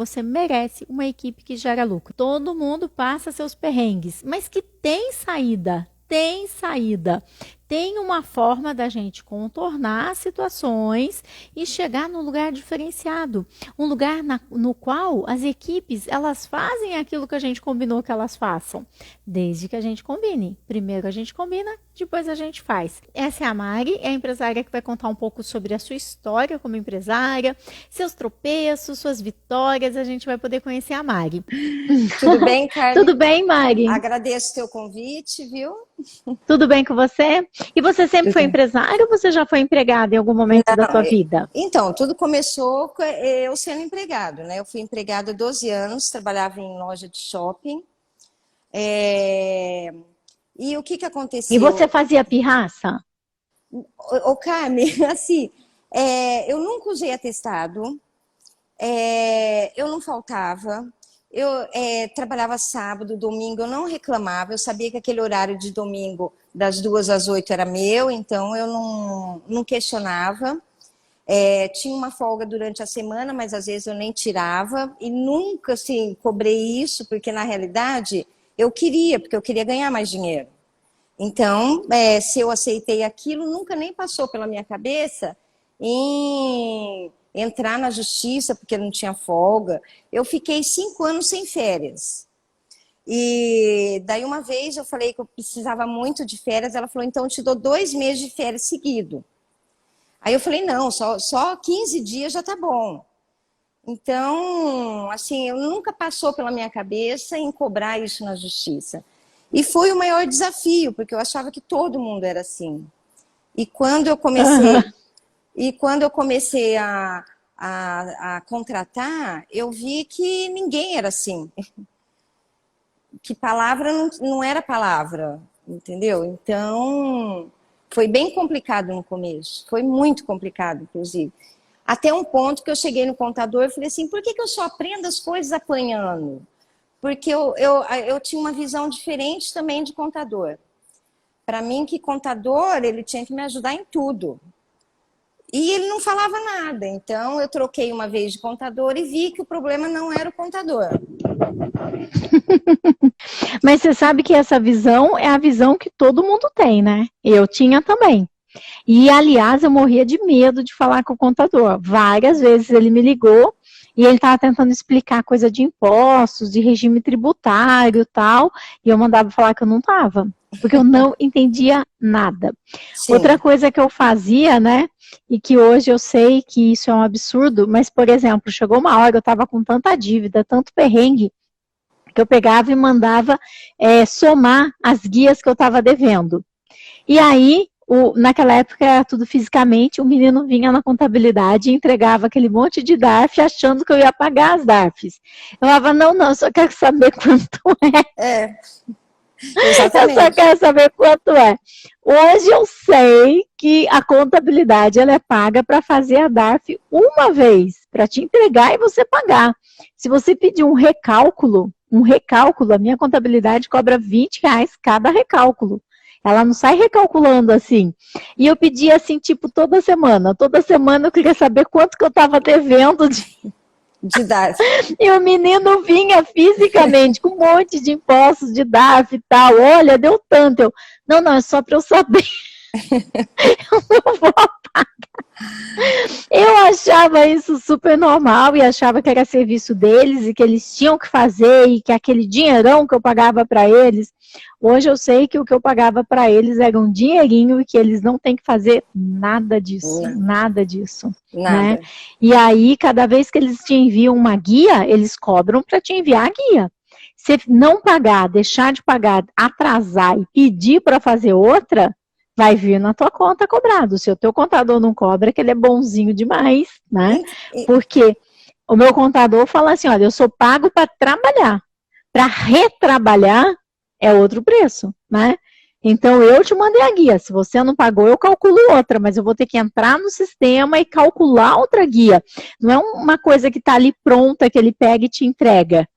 você merece uma equipe que gera lucro. Todo mundo passa seus perrengues, mas que tem saída. Tem saída. Tem uma forma da gente contornar as situações e chegar num lugar diferenciado. Um lugar no qual as equipes, elas fazem aquilo que a gente combinou que elas façam. Desde que a gente combine. Primeiro a gente combina, depois a gente faz. Essa é a Mari, é a empresária que vai contar um pouco sobre a sua história como empresária, seus tropeços, suas vitórias. A gente vai poder conhecer a Mari. Tudo bem, Carmen? Tudo bem, Mari? Agradeço o teu convite, viu? Tudo bem com você? E você sempre foi empresária ou você já foi empregada em algum momento da sua vida? Então, tudo começou com eu sendo empregado, né? Eu fui empregada há 12 anos, trabalhava em loja de shopping. E o que aconteceu? E você fazia pirraça? Ô, Carmen, assim, eu nunca usei atestado, eu não faltava. Eu trabalhava sábado, domingo, eu não reclamava, eu sabia que aquele horário de domingo, das 2 às 8 era meu, então eu não questionava. Tinha uma folga durante a semana, mas às vezes eu nem tirava, e nunca, assim, cobrei isso, porque na realidade eu queria, porque eu queria ganhar mais dinheiro. Então, se eu aceitei aquilo, nunca nem passou pela minha cabeça em entrar na justiça porque não tinha folga. Eu fiquei 5 anos sem férias. E daí uma vez eu falei que eu precisava muito de férias, ela falou, então eu te dou 2 meses de férias seguido. Aí eu falei, não, só 15 dias já tá bom. Então, assim, eu nunca passou pela minha cabeça em cobrar isso na justiça. E foi o maior desafio, porque eu achava que todo mundo era assim. E quando eu comecei a contratar, eu vi que ninguém era assim. Que palavra não era palavra, entendeu? Então, foi bem complicado no começo. Foi muito complicado, inclusive. Até um ponto que eu cheguei no contador e falei assim, por que eu só aprendo as coisas apanhando? Porque eu tinha uma visão diferente também de contador. Para mim, que contador, ele tinha que me ajudar em tudo. E ele não falava nada. Então, eu troquei uma vez de contador e vi que o problema não era o contador. Mas você sabe que essa visão é a visão que todo mundo tem, né? Eu tinha também. E, aliás, eu morria de medo de falar com o contador. Várias vezes ele me ligou e ele estava tentando explicar coisa de impostos, de regime tributário e tal, e eu mandava falar que eu não estava, porque eu não entendia nada. Sim. Outra coisa que eu fazia, né, e que hoje eu sei que isso é um absurdo, mas, por exemplo, chegou uma hora, eu estava com tanta dívida, tanto perrengue, que eu pegava e mandava somar as guias que eu estava devendo. E aí, naquela época era tudo fisicamente, o menino vinha na contabilidade e entregava aquele monte de DARF achando que eu ia pagar as DARFs. Eu falava, não, eu só quero saber quanto é. Exatamente. Eu só quero saber quanto é. Hoje eu sei que a contabilidade ela é paga para fazer a DARF uma vez, para te entregar e você pagar. Se você pedir um recálculo, a minha contabilidade cobra R$20 cada recálculo. Ela não sai recalculando assim. E eu pedia assim, tipo, toda semana. Toda semana eu queria saber quanto que eu estava devendo de DARF. E o menino vinha fisicamente com um monte de impostos de DARF e tal. Olha, deu tanto. Não, é só para eu saber. Eu não vou pagar. Eu achava isso super normal e achava que era serviço deles e que eles tinham que fazer e que aquele dinheirão que eu pagava para eles. Hoje eu sei que o que eu pagava para eles era um dinheirinho e que eles não têm que fazer nada disso, nada disso. Nada. Né? E aí, cada vez que eles te enviam uma guia, eles cobram para te enviar a guia. Se não pagar, deixar de pagar, atrasar e pedir para fazer outra, vai vir na tua conta cobrado. Se o teu contador não cobra, que ele é bonzinho demais, né? Porque o meu contador fala assim, olha, eu sou pago para trabalhar. Para retrabalhar é outro preço, né? Então, eu te mandei a guia. Se você não pagou, eu calculo outra, mas eu vou ter que entrar no sistema e calcular outra guia. Não é uma coisa que está ali pronta, que ele pega e te entrega.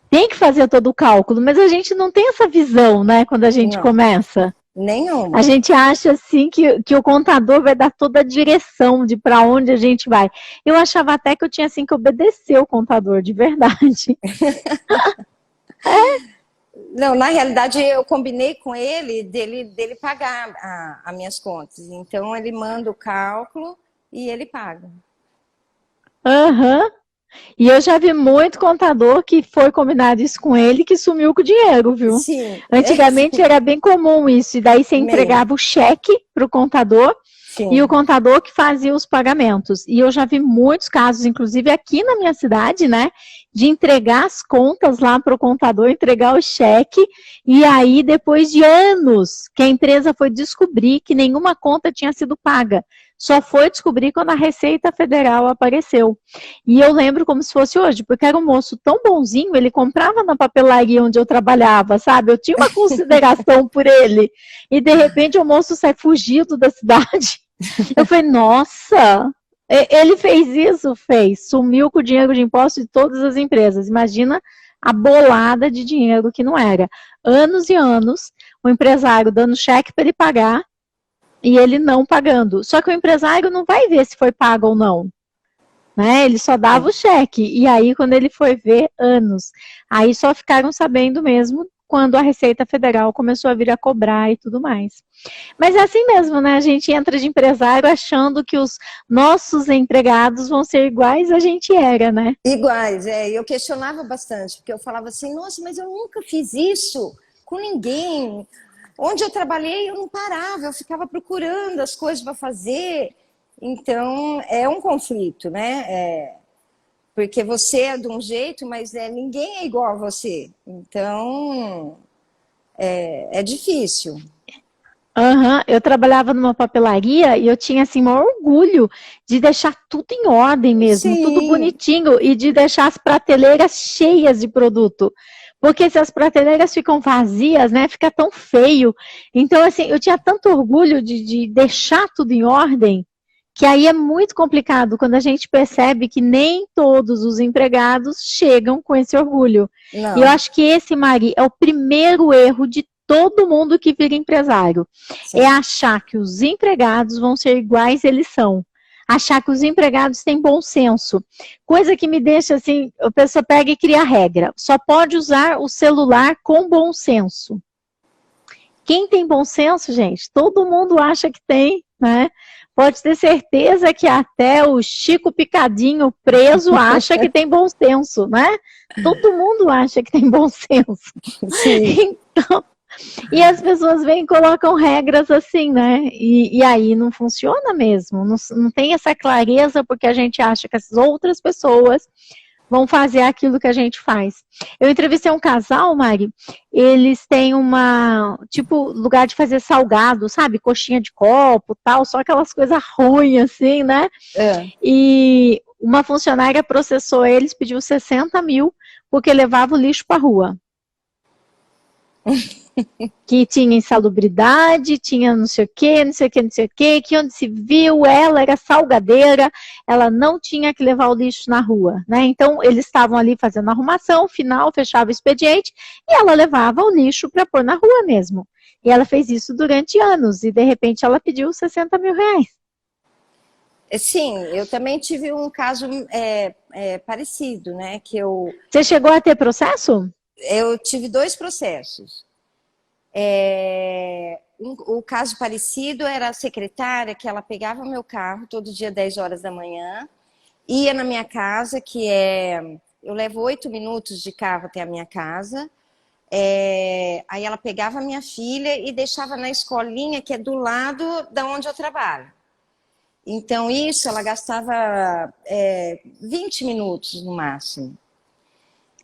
Tem que fazer todo o cálculo, mas a gente não tem essa visão, né, quando a gente começa. A Nenhuma. gente acha assim que o contador vai dar toda a direção de para onde a gente vai. Eu achava até que eu tinha assim que obedecer o contador, de verdade. Não, na realidade eu combinei com ele dele pagar as minhas contas. Então ele manda o cálculo e ele paga. Aham. Uhum. E eu já vi muito contador que foi combinado isso com ele que sumiu com o dinheiro, viu? Sim, Antigamente era bem comum isso, e daí você mesmo. entregava o cheque para o contador e o Sim. contador que fazia os pagamentos. E eu já vi muitos casos, inclusive aqui na minha cidade, né, de entregar as contas lá para o contador, entregar o cheque, e aí depois de anos que a empresa foi descobrir que nenhuma conta tinha sido paga. Só foi descobrir quando a Receita Federal apareceu. E eu lembro como se fosse hoje, porque era um moço tão bonzinho, ele comprava na papelaria onde eu trabalhava, sabe? Eu tinha uma consideração por ele. E de repente o moço sai fugido da cidade. Eu falei, nossa, ele fez isso? Fez. Sumiu com o dinheiro de imposto de todas as empresas. Imagina a bolada de dinheiro que não era. Anos e anos, o empresário dando cheque para ele pagar e ele não pagando. Só que o empresário não vai ver se foi pago ou não. Né? Ele só dava o cheque. E aí, quando ele foi ver, anos. Aí só ficaram sabendo mesmo quando a Receita Federal começou a vir a cobrar e tudo mais. Mas é assim mesmo, né? A gente entra de empresário achando que os nossos empregados vão ser iguais a gente era, né? Iguais, eu questionava bastante, porque eu falava assim, nossa, mas eu nunca fiz isso com ninguém. Onde eu trabalhei, eu não parava, eu ficava procurando as coisas para fazer. Então, é um conflito, né? Porque você é de um jeito, mas ninguém é igual a você. Então, é difícil. Uhum. Eu trabalhava numa papelaria e eu tinha assim maior orgulho de deixar tudo em ordem mesmo, tudo Sim. bonitinho e de deixar as prateleiras cheias de produto. Porque se as prateleiras ficam vazias, né, fica tão feio. Então, assim, eu tinha tanto orgulho de deixar tudo em ordem, que aí é muito complicado quando a gente percebe que nem todos os empregados chegam com esse orgulho. E eu Não. acho que esse, Mari, é o primeiro erro de todo mundo que vira empresário. É Sim. achar que os empregados vão ser iguais eles são. Achar que os empregados têm bom senso. Coisa que me deixa assim, a pessoa pega e cria regra. Só pode usar o celular com bom senso. Quem tem bom senso, gente, todo mundo acha que tem, né? Pode ter certeza que até o Chico Picadinho preso acha que tem bom senso, né? Todo mundo acha que tem bom senso. Sim. Então, e as pessoas vêm e colocam regras assim, né? E aí não funciona mesmo. Não tem essa clareza porque a gente acha que as outras pessoas vão fazer aquilo que a gente faz. Eu entrevistei um casal, Mari, eles têm tipo, lugar de fazer salgado, sabe? Coxinha de copo, tal, só aquelas coisas ruins, assim, né? E uma funcionária processou eles, pediu 60 mil, porque levava o lixo para rua. Que tinha insalubridade, tinha não sei o que, não sei o que, não sei o que onde se viu, ela era salgadeira, ela não tinha que levar o lixo na rua, né? Então, eles estavam ali fazendo a arrumação, final, fechava o expediente, e ela levava o lixo para pôr na rua mesmo. E ela fez isso durante anos, e de repente ela pediu 60 mil reais. Sim, eu também tive um caso parecido, né? Você chegou a ter processo? Eu tive 2 processos. O caso parecido era a secretária que ela pegava meu carro todo dia 10 horas da manhã, ia na minha casa, eu levo 8 minutos de carro até a minha casa, aí ela pegava a minha filha e deixava na escolinha que é do lado da onde eu trabalho. Então isso ela gastava 20 minutos no máximo.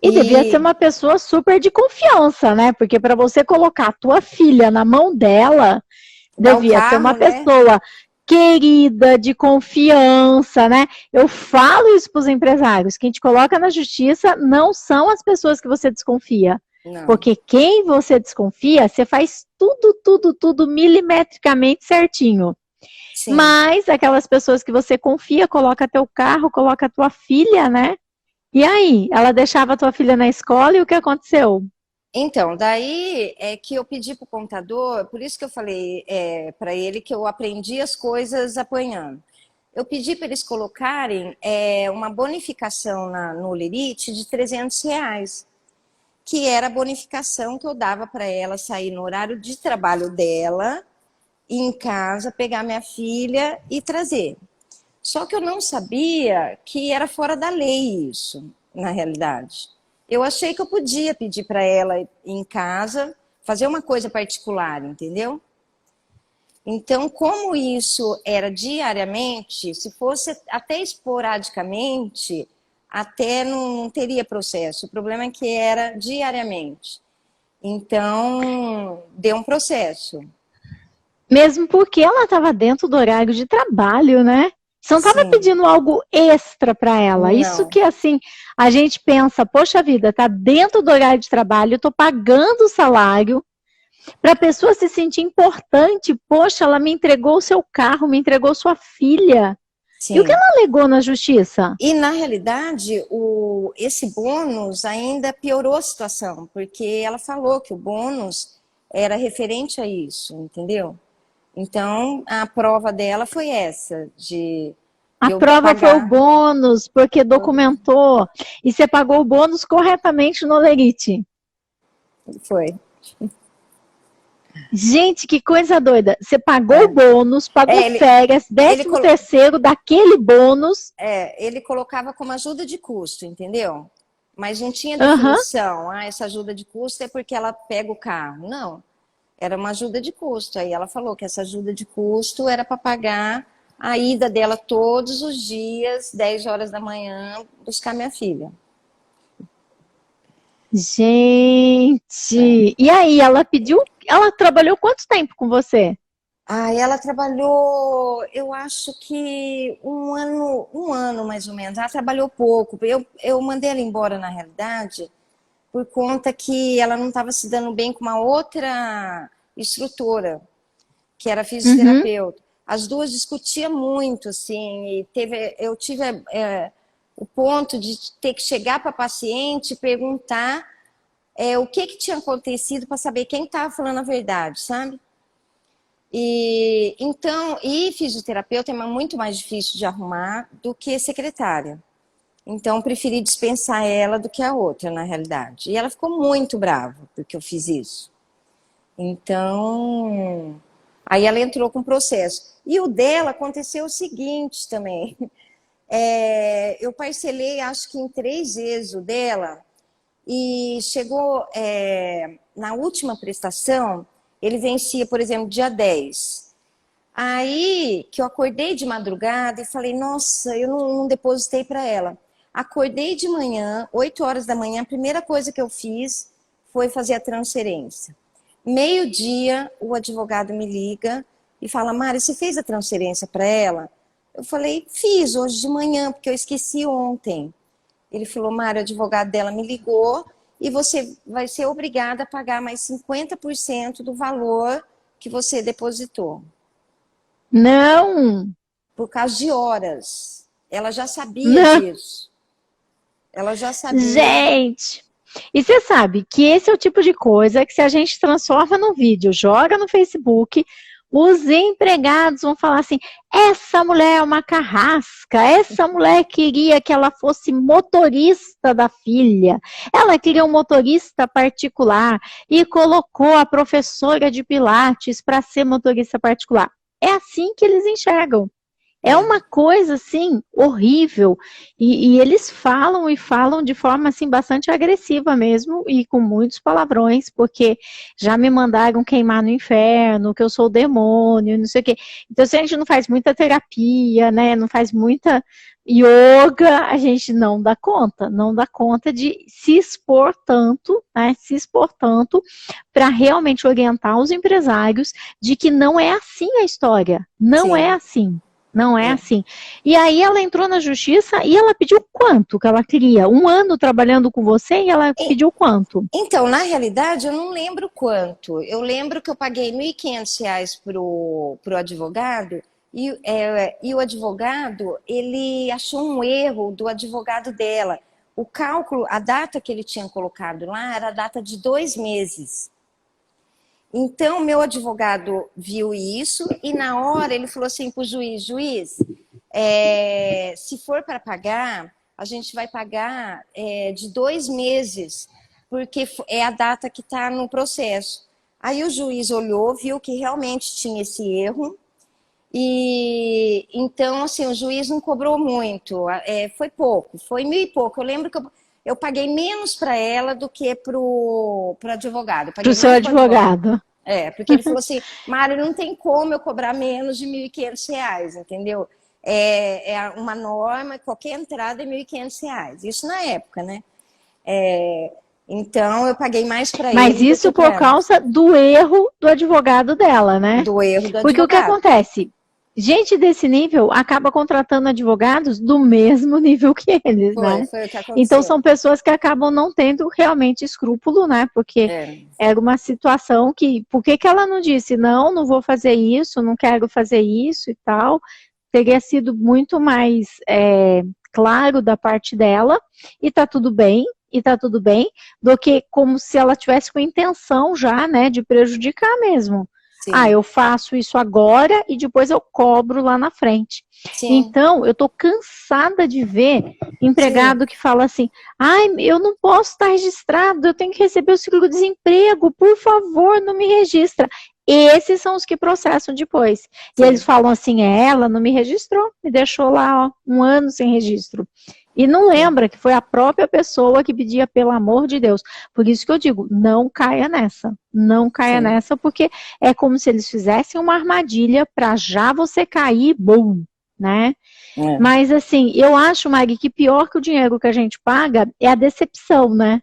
E devia ser uma pessoa super de confiança, né? Porque para você colocar a tua filha na mão dela, devia ser uma pessoa querida, de confiança, né? Eu falo isso para os empresários. Quem te coloca na justiça não são as pessoas que você desconfia. Não. Porque quem você desconfia, você faz tudo milimetricamente certinho. Sim. Mas aquelas pessoas que você confia, coloca teu carro, coloca tua filha, né? E aí, ela deixava a tua filha na escola e o que aconteceu? Então, daí é que eu pedi para o contador, por isso que eu falei para ele que eu aprendi as coisas apanhando. Eu pedi para eles colocarem uma bonificação no Lerite de R$ 300, que era a bonificação que eu dava para ela sair no horário de trabalho dela, ir em casa, pegar minha filha e trazer. Só que eu não sabia que era fora da lei isso, na realidade. Eu achei que eu podia pedir para ela ir em casa, fazer uma coisa particular, entendeu? Então, como isso era diariamente, se fosse até esporadicamente, até não teria processo. O problema é que era diariamente. Então, deu um processo. Mesmo porque ela estava dentro do horário de trabalho, né? Você não estava Sim, pedindo algo extra para ela. Isso não. que, assim, a gente pensa, poxa vida, tá dentro do horário de trabalho, eu tô pagando o salário para a pessoa se sentir importante. Poxa, ela me entregou o seu carro, me entregou sua filha. E o que Sim. ela alegou na justiça? E, na realidade, esse bônus ainda piorou a situação, porque ela falou que o bônus era referente a isso, entendeu? Então, a prova dela foi essa, de A eu prova foi o pagar. bônus, porque documentou. E você pagou o bônus corretamente no Lerite. Foi. Gente, que coisa doida. Você pagou o É. bônus, pagou É, férias, ele, 13º daquele bônus. ele colocava como ajuda de custo, entendeu? Mas não tinha Aham. definição. Ah, essa ajuda de custo é porque ela pega o carro. Não. Era uma ajuda de custo. Aí ela falou que essa ajuda de custo era para pagar a ida dela todos os dias, 10 horas da manhã, buscar minha filha. É. Gente. E aí, ela pediu. Ela trabalhou quanto tempo com você? Ah, ela trabalhou, eu acho que um ano mais ou menos. Ela trabalhou pouco. Eu mandei ela embora, na realidade, por conta que ela não estava se dando bem com uma outra instrutora, que era Uhum. fisioterapeuta. As duas discutiam muito, assim, e eu tive o ponto de ter que chegar para a paciente e perguntar o que tinha acontecido para saber quem estava falando a verdade, sabe? E fisioterapeuta é muito mais difícil de arrumar do que secretária. Então, preferi dispensar ela do que a outra, na realidade. E ela ficou muito brava porque eu fiz isso. Então, aí ela entrou com o processo. E o dela aconteceu o seguinte também. Eu parcelei, acho que em 3 vezes o dela, e chegou na última prestação, ele vencia, por exemplo, dia 10. Aí que eu acordei de madrugada e falei, nossa, eu não depositei para ela. Acordei de manhã, 8 horas da manhã, a primeira coisa que eu fiz foi fazer a transferência. Meio-dia, o advogado me liga e fala, Mari, você fez a transferência para ela? Eu falei, fiz hoje de manhã, porque eu esqueci ontem. Ele falou, Mari, o advogado dela me ligou e você vai ser obrigada a pagar mais 50% do valor que você depositou Não. por causa de horas. Ela já sabia Não. disso. Ela já sabia. Gente. E você sabe que esse é o tipo de coisa que se a gente transforma num vídeo, joga no Facebook, os empregados vão falar assim: essa mulher é uma carrasca, essa mulher queria que ela fosse motorista da filha, ela queria um motorista particular e colocou a professora de Pilates para ser motorista particular. É assim que eles enxergam. É É, uma coisa assim horrível e eles falam e falam de forma assim bastante agressiva mesmo e com muitos palavrões, porque já me mandaram queimar no inferno, que eu sou o demônio, não sei o quê. Então se a gente não faz muita terapia, né, não faz muita yoga, a gente não dá conta, não dá conta de se expor tanto, né, se expor tanto para realmente orientar os empresários de que não é assim a história, não é sim. assim. Não é É. assim. E aí ela entrou na justiça e ela pediu quanto que ela queria? Um ano trabalhando com você e ela pediu quanto? Então, na realidade, eu não lembro quanto. Eu lembro que eu paguei R$ 1.500 pro advogado e o advogado, ele achou um erro do advogado dela. o cálculo, a data que ele tinha colocado lá era a data de 2 meses. Então, meu advogado viu isso e na hora ele falou assim para o juiz, se for para pagar, a gente vai pagar de 2 meses, porque é a data que está no processo. Aí o juiz olhou, viu que realmente tinha esse erro, e então, assim, o juiz não cobrou muito, foi pouco, foi 1.000 e pouco. Eu lembro que eu paguei menos para ela do que para o advogado. Para o seu advogado. Porque ele falou assim, Mário, não tem como eu cobrar menos de R$ 1.500, entendeu? É uma norma, qualquer entrada é R$ 1.500. Isso na época, né? Então, eu paguei mais para ele. Mas isso por causa do erro do advogado dela, né? Do erro do advogado. Porque o que acontece? Gente desse nível acaba contratando advogados do mesmo nível que eles, né? Foi o que aconteceu. Então são pessoas que acabam não tendo realmente escrúpulo, né? Porque era uma situação que... Por que ela não disse, não vou fazer isso, não quero fazer isso e tal? Teria sido muito mais claro da parte dela, e tá tudo bem, do que como se ela tivesse com intenção já, né, de prejudicar mesmo. Sim. Eu faço isso agora e depois eu cobro lá na frente. Sim. Então, eu tô cansada de ver empregado Sim. que fala assim, eu não posso estar registrado, eu tenho que receber o seguro-desemprego, por favor, não me registra. Esses são os que processam depois. Sim. E eles falam assim, ela não me registrou, me deixou lá 1 ano sem registro. E não lembra que foi a própria pessoa que pedia, pelo amor de Deus. Por isso que eu digo, não caia nessa. Não caia Sim. nessa, porque é como se eles fizessem uma armadilha para já você cair, bum, né? Mas assim, eu acho, Mari, que pior que o dinheiro que a gente paga é a decepção, né?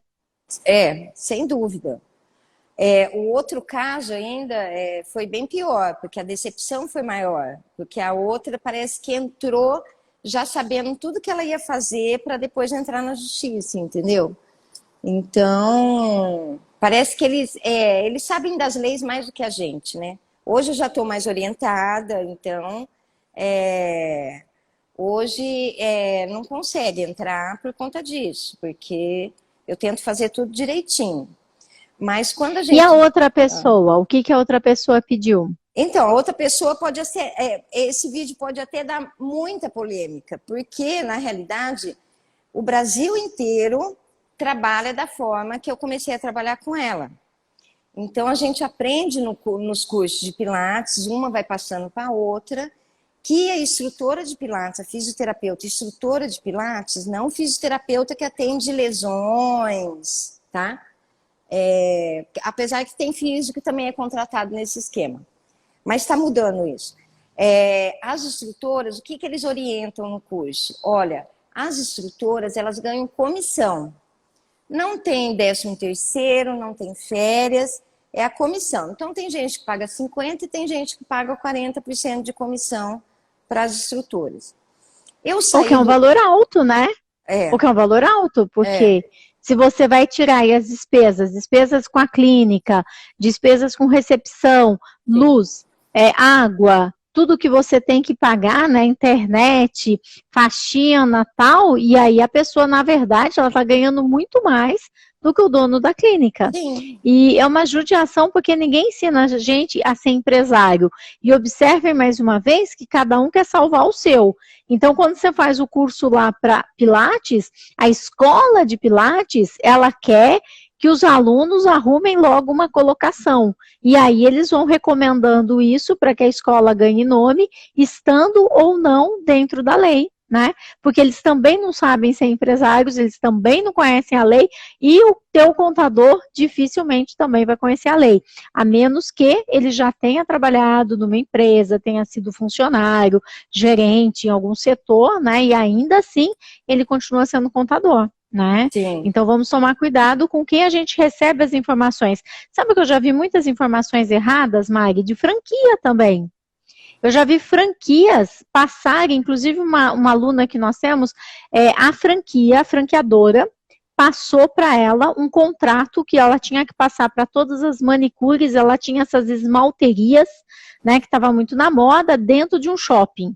Sem dúvida. O outro caso ainda foi bem pior, porque a decepção foi maior. Porque a outra parece que entrou já sabendo tudo que ela ia fazer para depois entrar na justiça, entendeu? Então, parece que eles sabem das leis mais do que a gente, né? Hoje eu já estou mais orientada, então, hoje não consegue entrar por conta disso, porque eu tento fazer tudo direitinho. Mas quando a gente... E a outra pessoa? O que a outra pessoa pediu? Então, a outra pessoa pode ser... esse vídeo pode até dar muita polêmica, porque, na realidade, o Brasil inteiro trabalha da forma que eu comecei a trabalhar com ela. Então, a gente aprende nos cursos de Pilates, uma vai passando para a outra, que a instrutora de Pilates, a fisioterapeuta instrutora de Pilates, não fisioterapeuta que atende lesões, tá? Apesar que tem físico que também é contratado nesse esquema. Mas está mudando isso. As instrutoras, o que eles orientam no curso? Olha, as instrutoras, elas ganham comissão. Não tem 13º, não tem férias, é a comissão. Então, tem gente que paga 50% e tem gente que paga 40% de comissão para as instrutoras. O que é um valor alto, né? O que é um valor alto, porque... Se você vai tirar aí as despesas com a clínica, despesas com recepção, luz, água, tudo que você tem que pagar, né, internet, faxina, tal, e aí a pessoa, na verdade, ela está ganhando muito mais do que o dono da clínica. Sim. E é uma judiação porque ninguém ensina a gente a ser empresário. E observem mais uma vez que cada um quer salvar o seu. Então, quando você faz o curso lá para Pilates, a escola de Pilates, ela quer que os alunos arrumem logo uma colocação. E aí eles vão recomendando isso para que a escola ganhe nome, estando ou não dentro da lei, né? Porque eles também não sabem ser empresários, eles também não conhecem a lei, e o teu contador dificilmente também vai conhecer a lei, a menos que ele já tenha trabalhado numa empresa, tenha sido funcionário, gerente em algum setor, né? E ainda assim ele continua sendo contador, né? Sim. Então vamos tomar cuidado com quem a gente recebe as informações. Sabe que eu já vi muitas informações erradas, Mari, de franquia também. Eu já vi franquias passarem, inclusive uma aluna que nós temos, a franqueadora, passou para ela um contrato que ela tinha que passar para todas as manicures, ela tinha essas esmalterias, né, que estava muito na moda, dentro de um shopping.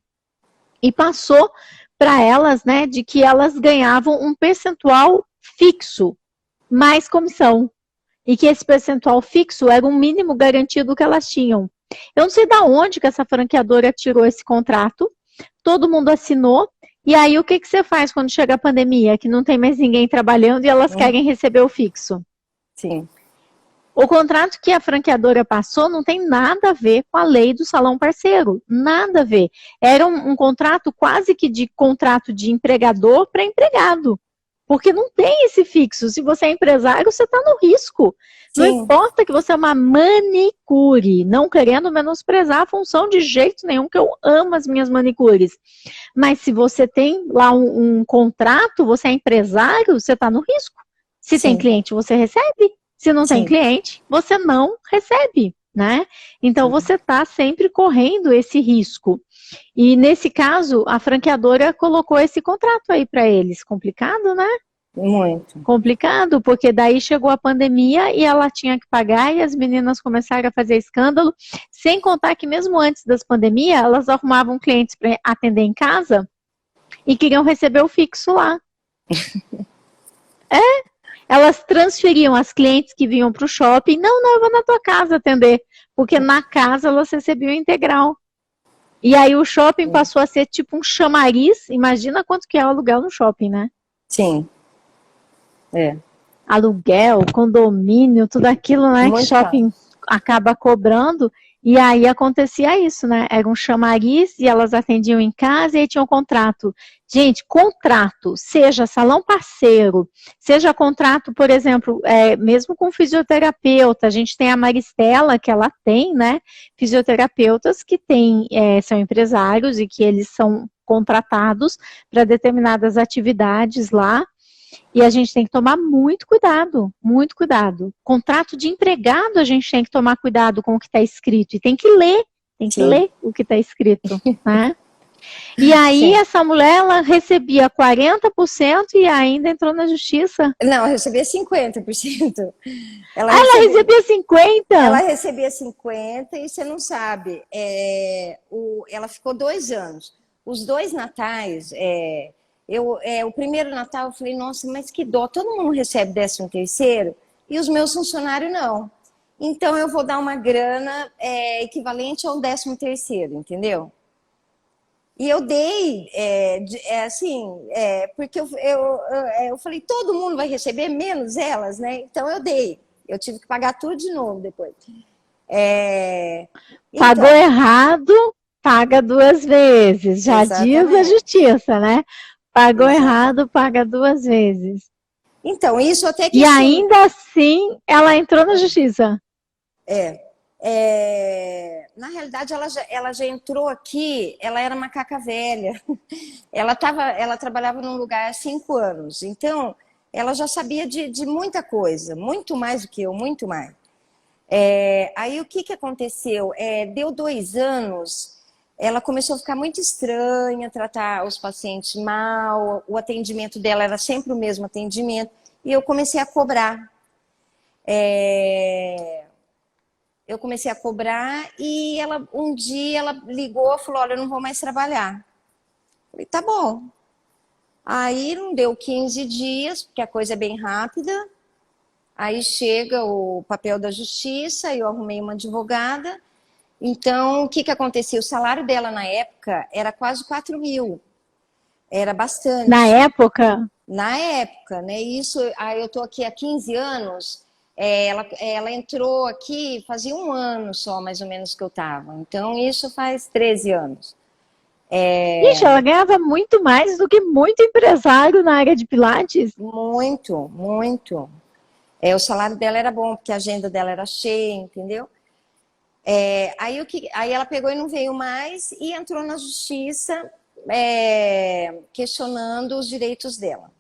E passou para elas, né, de que elas ganhavam um percentual fixo, mais comissão. E que esse percentual fixo era o mínimo garantido que elas tinham. Eu não sei de onde que essa franqueadora tirou esse contrato, todo mundo assinou, e aí o que, que você faz quando chega a pandemia, que não tem mais ninguém trabalhando e elas querem receber o fixo? Sim. O contrato que a franqueadora passou não tem nada a ver com a lei do salão parceiro, nada a ver. Era um contrato quase que de contrato de empregador para empregado. Porque não tem esse fixo. Se você é empresário, você está no risco. Sim. Não importa que você é uma manicure, não querendo menosprezar a função de jeito nenhum, que eu amo as minhas manicures. Mas se você tem lá um contrato, você é empresário, você está no risco. Se Sim. tem cliente, você recebe. Se não tem cliente, você não recebe, né? Então, você está sempre correndo esse risco. E, nesse caso, a franqueadora colocou esse contrato aí para eles. Complicado, né? Muito. Complicado, porque daí chegou a pandemia e ela tinha que pagar e as meninas começaram a fazer escândalo. Sem contar que mesmo antes das pandemias, elas arrumavam clientes para atender em casa e queriam receber o fixo lá. Elas transferiam as clientes que vinham para o shopping. Não, eu vou na tua casa atender. Porque na casa elas recebiam integral. E aí o shopping passou a ser tipo um chamariz. Imagina quanto que é o aluguel no shopping, né? Sim. Aluguel, condomínio, tudo aquilo, né? Muito que shopping acaba cobrando. E aí acontecia isso, né? Era um chamariz e elas atendiam em casa e aí tinha um contrato. Gente, contrato, seja salão parceiro, seja contrato, por exemplo, mesmo com fisioterapeuta, a gente tem a Maristela, que ela tem, né? Fisioterapeutas que são empresários e que eles são contratados para determinadas atividades lá. E a gente tem que tomar muito cuidado, muito cuidado. Contrato de empregado, a gente tem que tomar cuidado com o que está escrito. E tem que ler o que está escrito, né? E aí, essa mulher, ela recebia 40% e ainda entrou na justiça. Não, eu recebia 50%. Ela recebia 50%? Ela recebia 50% e você não sabe. Ela ficou 2 anos. Os 2 natais... o primeiro Natal eu falei, nossa, mas que dó, todo mundo recebe 13º e os meus funcionários não. Então eu vou dar uma grana equivalente ao 13º, entendeu? E eu dei, porque eu falei, todo mundo vai receber, menos elas, né? Então eu dei. Eu tive que pagar tudo de novo depois. Pagou errado, paga 2 vezes. Já exatamente. Diz a justiça, né? Pagou errado, paga 2 vezes. Então, isso até que... E ainda assim, ela entrou na justiça. Na realidade, ela já entrou aqui, ela era macaca velha. Ela trabalhava num lugar há 5 anos. Então, ela já sabia de muita coisa, muito mais do que eu, muito mais. Aí, o que aconteceu? Deu 2 anos... Ela começou a ficar muito estranha, tratar os pacientes mal, o atendimento dela era sempre o mesmo atendimento, e eu comecei a cobrar. Eu comecei a cobrar e um dia ela ligou e falou, olha, eu não vou mais trabalhar. Eu falei, tá bom. Aí não deu 15 dias, porque a coisa é bem rápida, aí chega o papel da justiça, eu arrumei uma advogada. Então, o que acontecia? O salário dela na época era quase 4 mil. Era bastante. Na época? Na época, né? Isso, eu tô aqui há 15 anos. Ela entrou aqui fazia 1 ano só, mais ou menos, que eu tava. Então, isso faz 13 anos. Ixi, ela ganhava muito mais do que muito empresário na área de Pilates. Muito, muito. O salário dela era bom, porque a agenda dela era cheia, entendeu? Aí ela pegou e não veio mais e entrou na justiça questionando os direitos dela.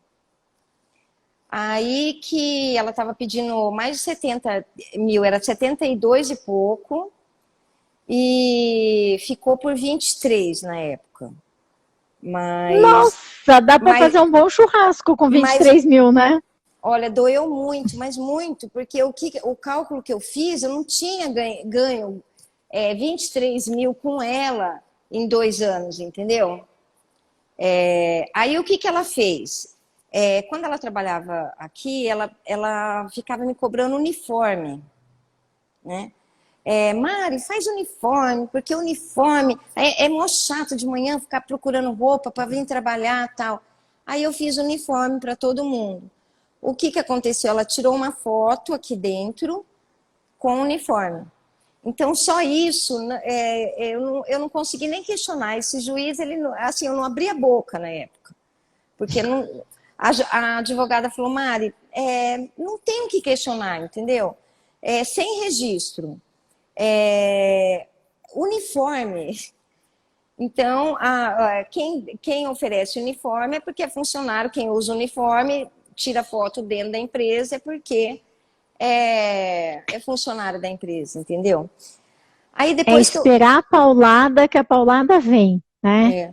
Aí que ela estava pedindo mais de 70 mil, era 72 e pouco, e ficou por 23 na época. Mas, nossa, dá para fazer um bom churrasco com 23 mil, né? Olha, doeu muito, mas muito, porque o cálculo que eu fiz, eu não tinha ganho 23 mil com ela em 2 anos, entendeu? Aí o que ela fez? Quando ela trabalhava aqui, ela ficava me cobrando uniforme, né? Mari, faz uniforme, porque uniforme é mó chato de manhã ficar procurando roupa para vir trabalhar e tal. Aí eu fiz uniforme para todo mundo. O que aconteceu? Ela tirou uma foto aqui dentro com o uniforme. Então, só isso, eu não consegui nem questionar. Esse juiz, ele, assim, eu não abri a boca na época. Porque a advogada falou, Mari, não tem o que questionar, entendeu? Sem registro. Uniforme. Então, quem oferece uniforme é porque é funcionário, quem usa uniforme, tira foto dentro da empresa, é porque é funcionário da empresa, entendeu? Aí depois esperar a paulada, que a paulada vem, né?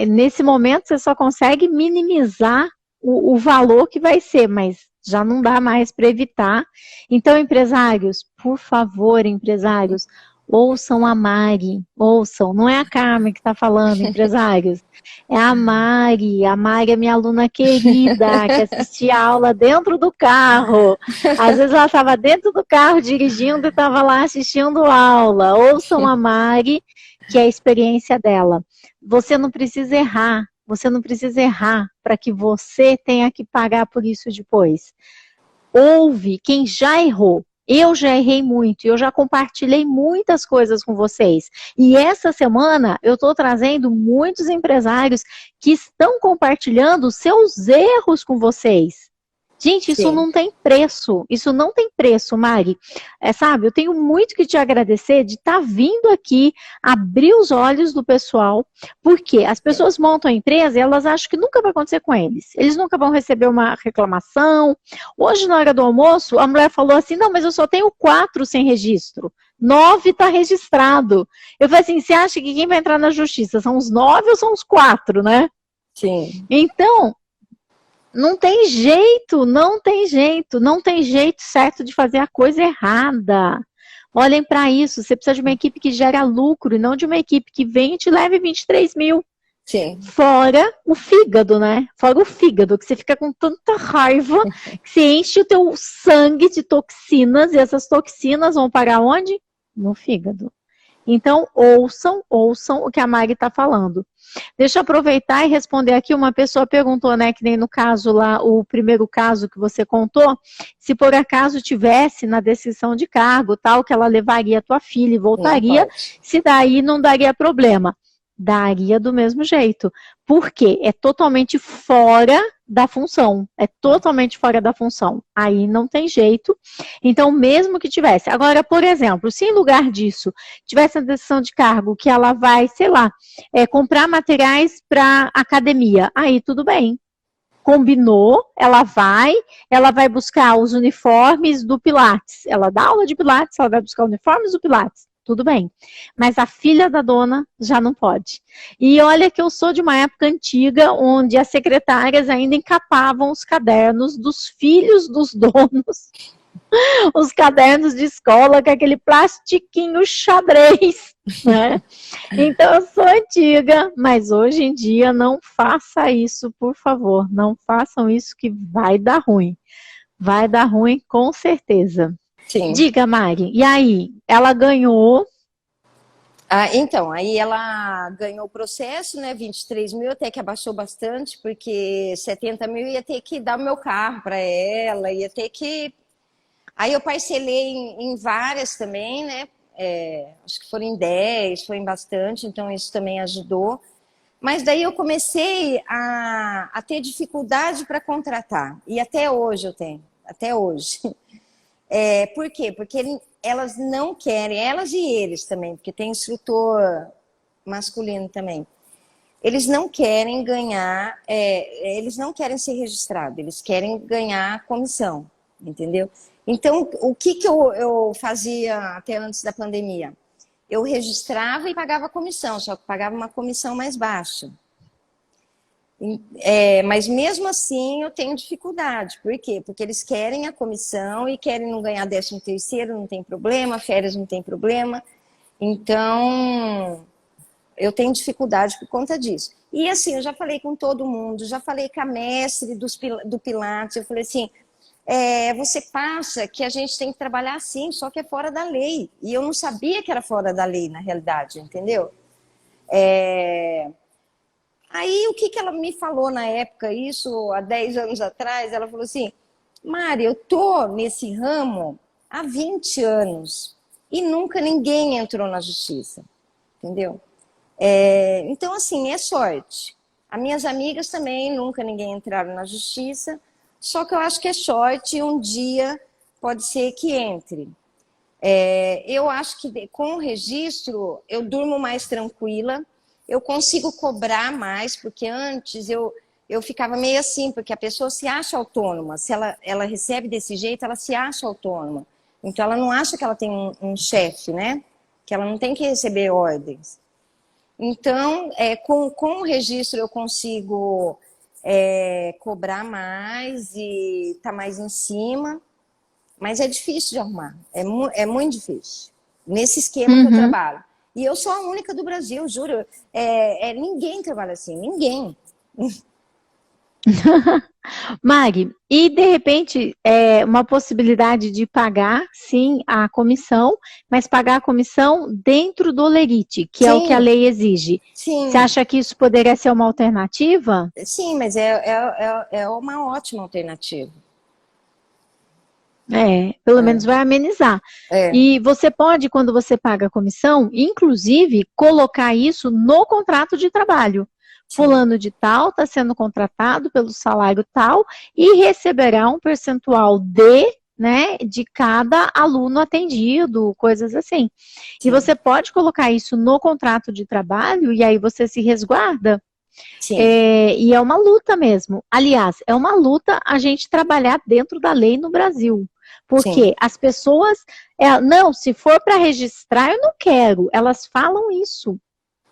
Nesse momento você só consegue minimizar o valor que vai ser, mas já não dá mais para evitar. Então, empresários, por favor, empresários, ouçam a Mari, ouçam, não é a Carmen que está falando, empresários, é a Mari é minha aluna querida, que assistia a aula dentro do carro, às vezes ela estava dentro do carro dirigindo e estava lá assistindo aula, ouçam a Mari, que é a experiência dela. Você não precisa errar para que você tenha que pagar por isso depois. Ouve quem já errou. Eu já errei muito, eu já compartilhei muitas coisas com vocês. E essa semana eu estou trazendo muitos empresários que estão compartilhando seus erros com vocês. Gente, isso não tem preço, Mari. Sabe, eu tenho muito que te agradecer de estar vindo aqui, abrir os olhos do pessoal, porque as pessoas montam a empresa e elas acham que nunca vai acontecer com eles. Eles nunca vão receber uma reclamação. Hoje, na hora do almoço, a mulher falou assim, não, mas eu só tenho 4 sem registro. 9 está registrado. Eu falei assim, você acha que quem vai entrar na justiça são os 9 ou são os 4, né? Sim. Então, não tem jeito certo de fazer a coisa errada. Olhem para isso, você precisa de uma equipe que gera lucro e não de uma equipe que vem e te leve 23 mil. Sim. Fora o fígado, né? Fora o fígado, que você fica com tanta raiva que você enche o teu sangue de toxinas e essas toxinas vão parar onde? No fígado. Então, ouçam o que a Mari está falando. Deixa eu aproveitar e responder aqui, uma pessoa perguntou, né, que nem no caso lá, o primeiro caso que você contou, se por acaso tivesse na decisão de cargo, tal, que ela levaria a tua filha e voltaria, se daí não daria problema. Daria do mesmo jeito. Por quê? É totalmente fora da função. Aí não tem jeito. Então, mesmo que tivesse. Agora, por exemplo, se em lugar disso tivesse a decisão de cargo que ela vai, sei lá, comprar materiais para academia, aí tudo bem. Combinou, ela vai buscar os uniformes do Pilates. Ela dá aula de Pilates, ela vai buscar uniformes do Pilates. Tudo bem, mas a filha da dona já não pode. E olha que eu sou de uma época antiga onde as secretárias ainda encapavam os cadernos dos filhos dos donos, os cadernos de escola com aquele plastiquinho xadrez, né? Então eu sou antiga, mas hoje em dia não faça isso, por favor, não façam isso que vai dar ruim. Vai dar ruim com certeza. Sim. Diga, Mari, e aí? Ela ganhou? Então, aí ela ganhou o processo, né, 23 mil, até que abaixou bastante, porque 70 mil ia ter que dar o meu carro para ela, ia ter que... Aí eu parcelei em várias também, né, acho que foram em 10, foi em bastante, então isso também ajudou. Mas daí eu comecei a ter dificuldade para contratar, e até hoje eu tenho, até hoje. Por quê? Porque elas não querem, elas e eles também, porque tem instrutor masculino também. Eles não querem ganhar, eles não querem ser registrados, eles querem ganhar comissão, entendeu? Então, o que eu fazia até antes da pandemia? Eu registrava e pagava comissão, só que pagava uma comissão mais baixa. Mas mesmo assim eu tenho dificuldade. Por quê? Porque eles querem a comissão e querem não ganhar 13º, não tem problema, férias não tem problema. Então, eu tenho dificuldade por conta disso. E assim, eu já falei com todo mundo, já falei com a mestre do Pilates, eu falei assim, você passa que a gente tem que trabalhar assim, só que é fora da lei. E eu não sabia que era fora da lei, na realidade, entendeu? Aí, o que que ela me falou na época, isso há 10 anos atrás, ela falou assim, Mari, eu tô nesse ramo há 20 anos e nunca ninguém entrou na justiça, entendeu? Então, assim, é sorte. As minhas amigas também, nunca ninguém entraram na justiça, só que eu acho que é sorte e um dia pode ser que entre. Eu acho que com o registro eu durmo mais tranquila, eu consigo cobrar mais, porque antes eu ficava meio assim, porque a pessoa se acha autônoma, se ela recebe desse jeito, ela se acha autônoma. Então ela não acha que ela tem um chefe, né? Que ela não tem que receber ordens. Então, com o registro eu consigo cobrar mais e estar mais em cima, mas é difícil de arrumar, é muito difícil, nesse esquema que eu trabalho. E eu sou a única do Brasil, juro, ninguém trabalha assim, ninguém. Mari, e de repente uma possibilidade de pagar, sim, a comissão, mas pagar a comissão dentro do Lerite, que é o que a lei exige. Sim. Você acha que isso poderia ser uma alternativa? Sim, mas é uma ótima alternativa. Pelo menos vai amenizar. E você pode, quando você paga a comissão, inclusive, colocar isso no contrato de trabalho. Fulano de tal está sendo contratado pelo salário tal e receberá um percentual de cada aluno atendido, coisas assim. Sim. E você pode colocar isso no contrato de trabalho e aí você se resguarda. Sim. E é uma luta mesmo. Aliás, é uma luta a gente trabalhar dentro da lei no Brasil. Porque sim, as pessoas, não, se for para registrar, eu não quero. Elas falam isso.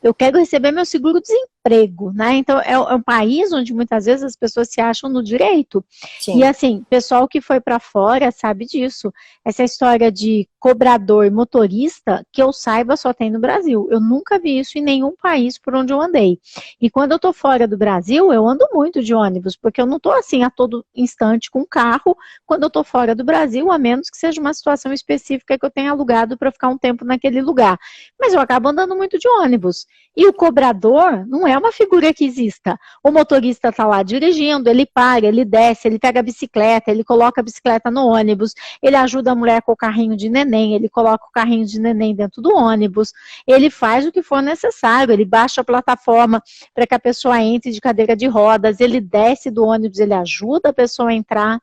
Eu quero receber meu seguro-desemprego, né? Então, é um país onde muitas vezes as pessoas se acham no direito. Sim. E assim, pessoal que foi para fora sabe disso. Essa história de cobrador e motorista, que eu saiba, só tem no Brasil. Eu nunca vi isso em nenhum país por onde eu andei. E quando eu tô fora do Brasil, eu ando muito de ônibus, porque eu não tô assim a todo instante com carro quando eu tô fora do Brasil, a menos que seja uma situação específica que eu tenha alugado para ficar um tempo naquele lugar. Mas eu acabo andando muito de ônibus. E o cobrador não é uma figura que exista. O motorista está lá dirigindo, ele para, ele desce, ele pega a bicicleta, ele coloca a bicicleta no ônibus, ele ajuda a mulher com o carrinho de neném, ele coloca o carrinho de neném dentro do ônibus, ele faz o que for necessário, ele baixa a plataforma para que a pessoa entre de cadeira de rodas, ele desce do ônibus, ele ajuda a pessoa a entrar.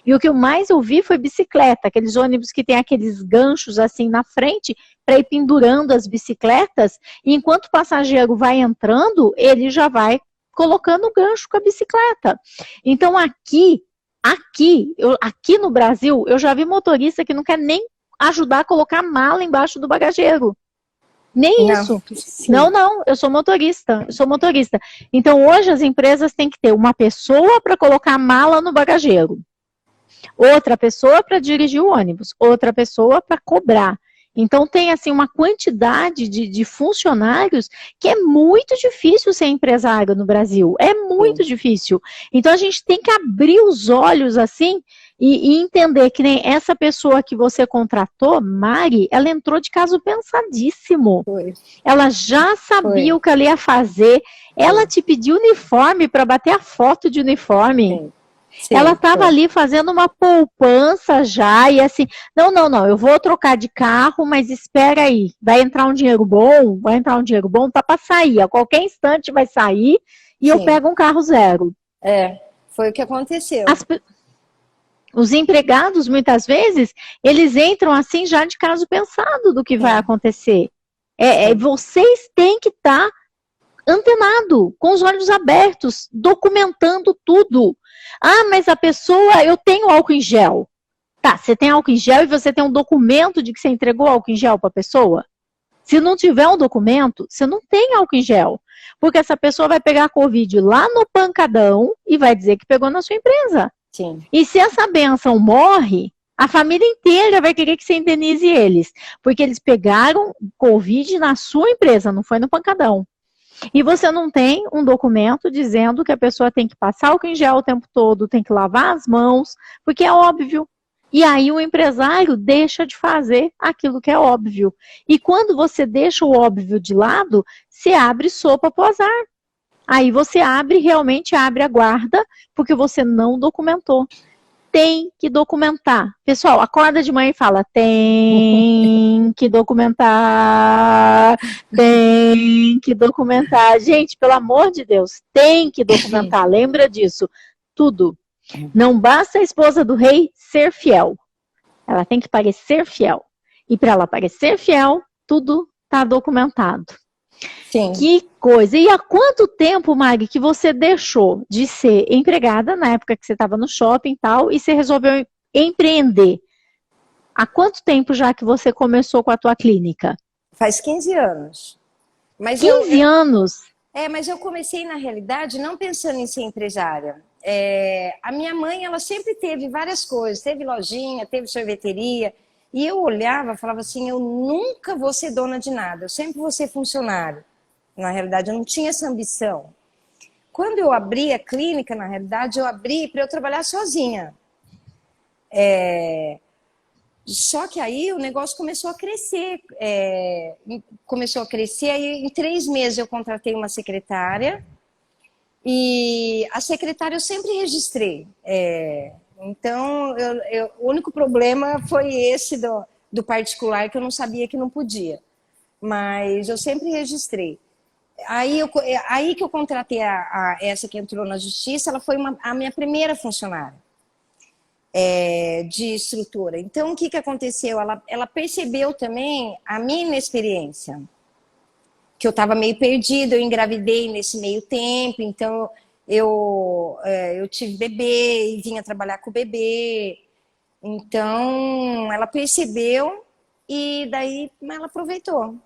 E o que eu mais ouvi foi bicicleta, aqueles ônibus que tem aqueles ganchos assim na frente para ir pendurando as bicicletas, e enquanto o passageiro vai entrando, ele já vai colocando o gancho com a bicicleta. Então aqui no Brasil, eu já vi motorista que não quer nem ajudar a colocar mala embaixo do bagageiro. Nem não, isso. Sim. Não, eu sou motorista. Então hoje as empresas têm que ter uma pessoa para colocar mala no bagageiro, outra pessoa para dirigir o ônibus, outra pessoa para cobrar. Então tem assim uma quantidade de funcionários que é muito difícil ser empresário no Brasil, é muito difícil. Então a gente tem que abrir os olhos assim e entender que nem essa pessoa que você contratou, Mari, ela entrou de caso pensadíssimo. Foi. Ela já sabia o que ela ia fazer, ela te pediu uniforme para bater a foto de uniforme. Sim. Sim, ela estava ali fazendo uma poupança já, e assim, não, eu vou trocar de carro, mas espera aí, vai entrar um dinheiro bom, tá para sair, a qualquer instante vai sair, e eu pego um carro zero. Foi o que aconteceu. Os empregados, muitas vezes, eles entram assim já de caso pensado do que vai acontecer. Vocês têm que estar antenado, com os olhos abertos, documentando tudo. Ah, mas a pessoa, eu tenho álcool em gel. Tá, você tem álcool em gel e você tem um documento de que você entregou álcool em gel para a pessoa? Se não tiver um documento, você não tem álcool em gel. Porque essa pessoa vai pegar a Covid lá no pancadão e vai dizer que pegou na sua empresa. Sim. E se essa benção morre, a família inteira vai querer que você indenize eles. Porque eles pegaram Covid na sua empresa, não foi no pancadão. E você não tem um documento dizendo que a pessoa tem que passar álcool em gel o tempo todo, tem que lavar as mãos, porque é óbvio. E aí o empresário deixa de fazer aquilo que é óbvio. E quando você deixa o óbvio de lado, você abre sopa pro azar. Aí você realmente abre a guarda, porque você não documentou. Tem que documentar. Pessoal, acorda de manhã e fala, tem que documentar, tem que documentar. Gente, pelo amor de Deus, tem que documentar. Lembra disso. Tudo. Não basta a esposa do rei ser fiel. Ela tem que parecer fiel. E para ela parecer fiel, tudo está documentado. Sim. Que coisa. E há quanto tempo, Mari, que você deixou de ser empregada, na época que você estava no shopping e tal, e você resolveu empreender? Há quanto tempo já que você começou com a tua clínica? Faz 15 anos. Mas 15 anos? Mas eu comecei, na realidade, não pensando em ser empresária. A minha mãe, ela sempre teve várias coisas. Teve lojinha, teve sorveteria. E eu olhava e falava assim, eu nunca vou ser dona de nada. Eu sempre vou ser funcionário. Na realidade, eu não tinha essa ambição. Quando eu abri a clínica, na realidade, eu abri para eu trabalhar sozinha. Só que aí o negócio começou a crescer. Aí em 3 meses eu contratei uma secretária. E a secretária eu sempre registrei. Então, o único problema foi esse do particular, que eu não sabia que não podia. Mas eu sempre registrei. Aí que eu contratei essa que entrou na justiça, ela foi a minha primeira funcionária de estrutura. Então, o que aconteceu? Ela percebeu também a minha inexperiência, que eu estava meio perdida, eu engravidei nesse meio tempo, então eu tive bebê e vinha trabalhar com o bebê. Então, ela percebeu e daí ela aproveitou.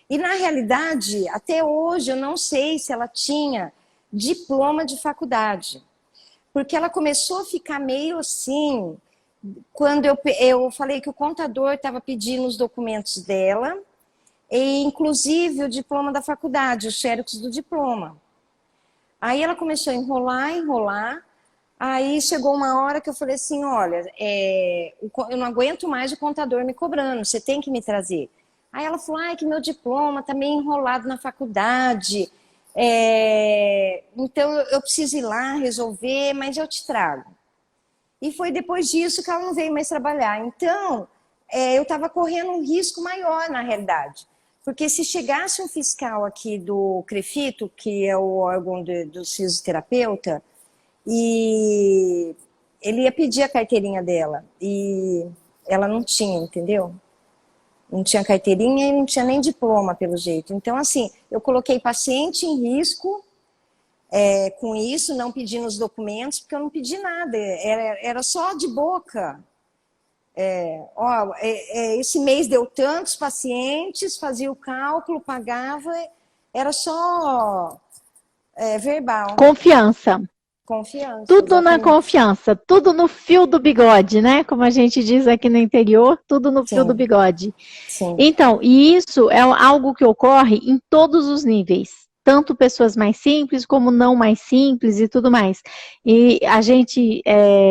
E, na realidade, até hoje, eu não sei se ela tinha diploma de faculdade. Porque ela começou a ficar meio assim, quando eu falei que o contador estava pedindo os documentos dela, e inclusive o diploma da faculdade, os xerox do diploma. Aí ela começou a enrolar. Aí chegou uma hora que eu falei assim, olha, eu não aguento mais o contador me cobrando, você tem que me trazer. Aí ela falou, que meu diploma tá meio enrolado na faculdade, então eu preciso ir lá resolver, mas eu te trago. E foi depois disso que ela não veio mais trabalhar. Então, eu estava correndo um risco maior, na realidade. Porque se chegasse um fiscal aqui do CREFITO, que é o órgão do fisioterapeuta, e ele ia pedir a carteirinha dela. E ela não tinha, entendeu? Não tinha carteirinha e não tinha nem diploma, pelo jeito. Então, assim, eu coloquei paciente em risco com isso, não pedindo os documentos, porque eu não pedi nada. Era só de boca. Esse mês deu tantos pacientes, fazia o cálculo, pagava, era só verbal. Confiança. Tudo Exatamente. na confiança, tudo no fio do bigode, né? Como a gente diz aqui no interior, tudo no fio do bigode. Sim. Então, e isso é algo que ocorre em todos os níveis. Tanto pessoas mais simples, como não mais simples e tudo mais. E a gente,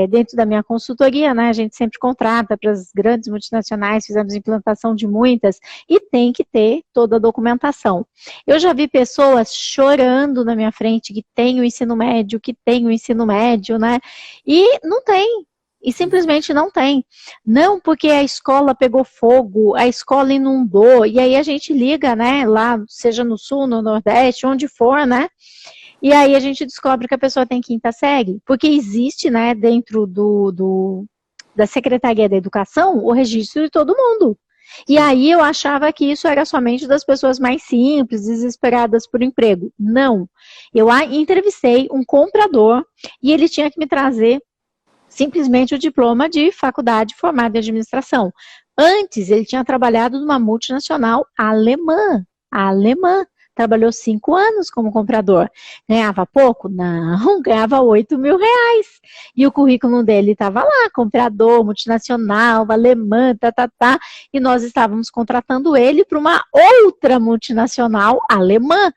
dentro da minha consultoria, né, a gente sempre contrata para as grandes multinacionais, fizemos implantação de muitas, e tem que ter toda a documentação. Eu já vi pessoas chorando na minha frente que tem o ensino médio, né, e não tem. E simplesmente não tem. Não porque a escola pegou fogo, a escola inundou, e aí a gente liga, né, lá, seja no sul, no nordeste, onde for, né, e aí a gente descobre que a pessoa tem 5ª série, porque existe, né, dentro da Secretaria da Educação, o registro de todo mundo. E aí eu achava que isso era somente das pessoas mais simples, desesperadas por emprego. Não. Eu entrevistei um comprador e ele tinha que me trazer simplesmente o diploma de faculdade formada em administração. Antes, ele tinha trabalhado numa multinacional alemã, trabalhou 5 anos como comprador. Ganhava pouco? Não, ganhava 8.000 reais. E o currículo dele estava lá, comprador, multinacional, alemã, e nós estávamos contratando ele para uma outra multinacional alemã.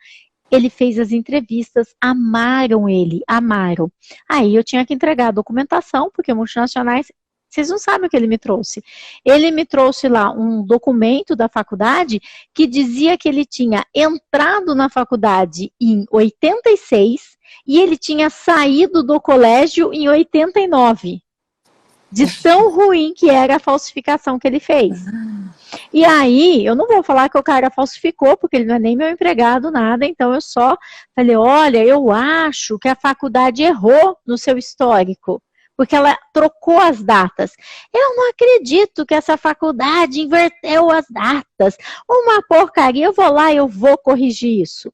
Ele fez as entrevistas, amaram ele, amaram. Aí eu tinha que entregar a documentação, porque multinacionais, vocês não sabem o que ele me trouxe. Ele me trouxe lá um documento da faculdade que dizia que ele tinha entrado na faculdade em 86 e ele tinha saído do colégio em 89. De tão ruim que era a falsificação que ele fez. E aí, eu não vou falar que o cara falsificou, porque ele não é nem meu empregado, nada, então eu só falei, olha, eu acho que a faculdade errou no seu histórico, porque ela trocou as datas. Eu não acredito que essa faculdade inverteu as datas. Uma porcaria, eu vou lá e eu vou corrigir isso.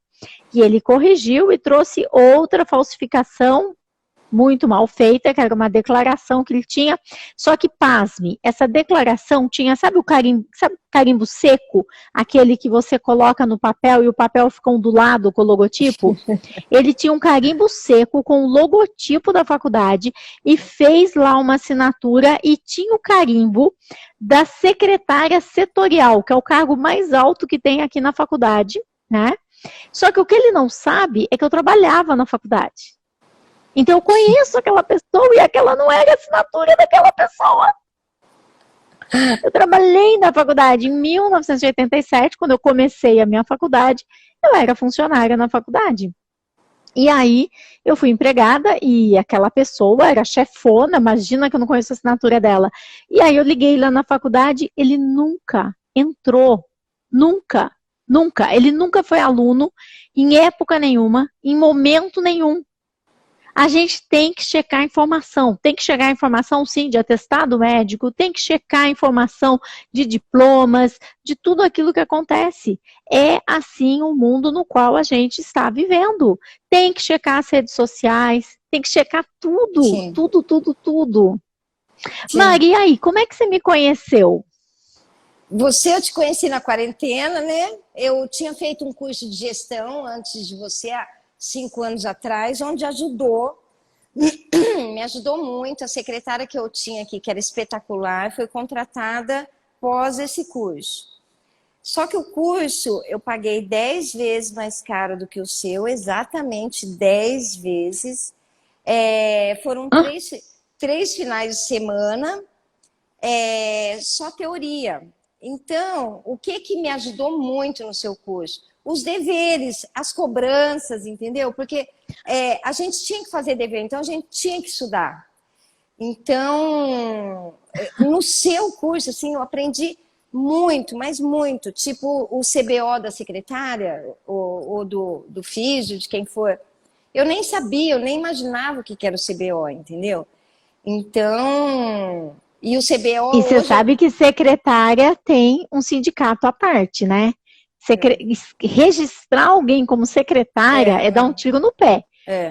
E ele corrigiu e trouxe outra falsificação muito mal feita, que era uma declaração que ele tinha, só que, pasme, essa declaração tinha, sabe o carimbo seco? Aquele que você coloca no papel e o papel fica ondulado com o logotipo? Ele tinha um carimbo seco com o logotipo da faculdade e fez lá uma assinatura e tinha o carimbo da secretária setorial, que é o cargo mais alto que tem aqui na faculdade, né? Só que o que ele não sabe é que eu trabalhava na faculdade. Então eu conheço aquela pessoa e aquela não era a assinatura daquela pessoa. Eu trabalhei na faculdade em 1987, quando eu comecei a minha faculdade, eu era funcionária na faculdade. E aí eu fui empregada e aquela pessoa era chefona, imagina que eu não conheço a assinatura dela. E aí eu liguei lá na faculdade, ele nunca entrou, nunca, ele nunca foi aluno em época nenhuma, em momento nenhum. A gente tem que checar a informação, tem que chegar a informação sim de atestado médico, tem que checar a informação de diplomas, de tudo aquilo que acontece. É assim o mundo no qual a gente está vivendo. Tem que checar as redes sociais, tem que checar tudo, sim. tudo. Sim. Maria, aí, como é que você me conheceu? Eu te conheci na quarentena, né? Eu tinha feito um curso de gestão antes de você, 5 anos atrás, onde me ajudou muito. A secretária que eu tinha aqui, que era espetacular, foi contratada após esse curso. Só que o curso eu paguei 10 vezes mais caro do que o seu, exatamente 10 vezes. Foram 3 finais de semana, só teoria. Então, o que me ajudou muito no seu curso? Os deveres, as cobranças, entendeu? Porque a gente tinha que fazer dever, então a gente tinha que estudar. Então, no seu curso, assim, eu aprendi muito, mas muito. Tipo o CBO da secretária, ou do físio, de quem for. Eu nem sabia, eu nem imaginava o que era o CBO, entendeu? Então, e o CBO... E você sabe que secretária tem um sindicato à parte, né? Registrar alguém como secretária é dar um tiro no pé.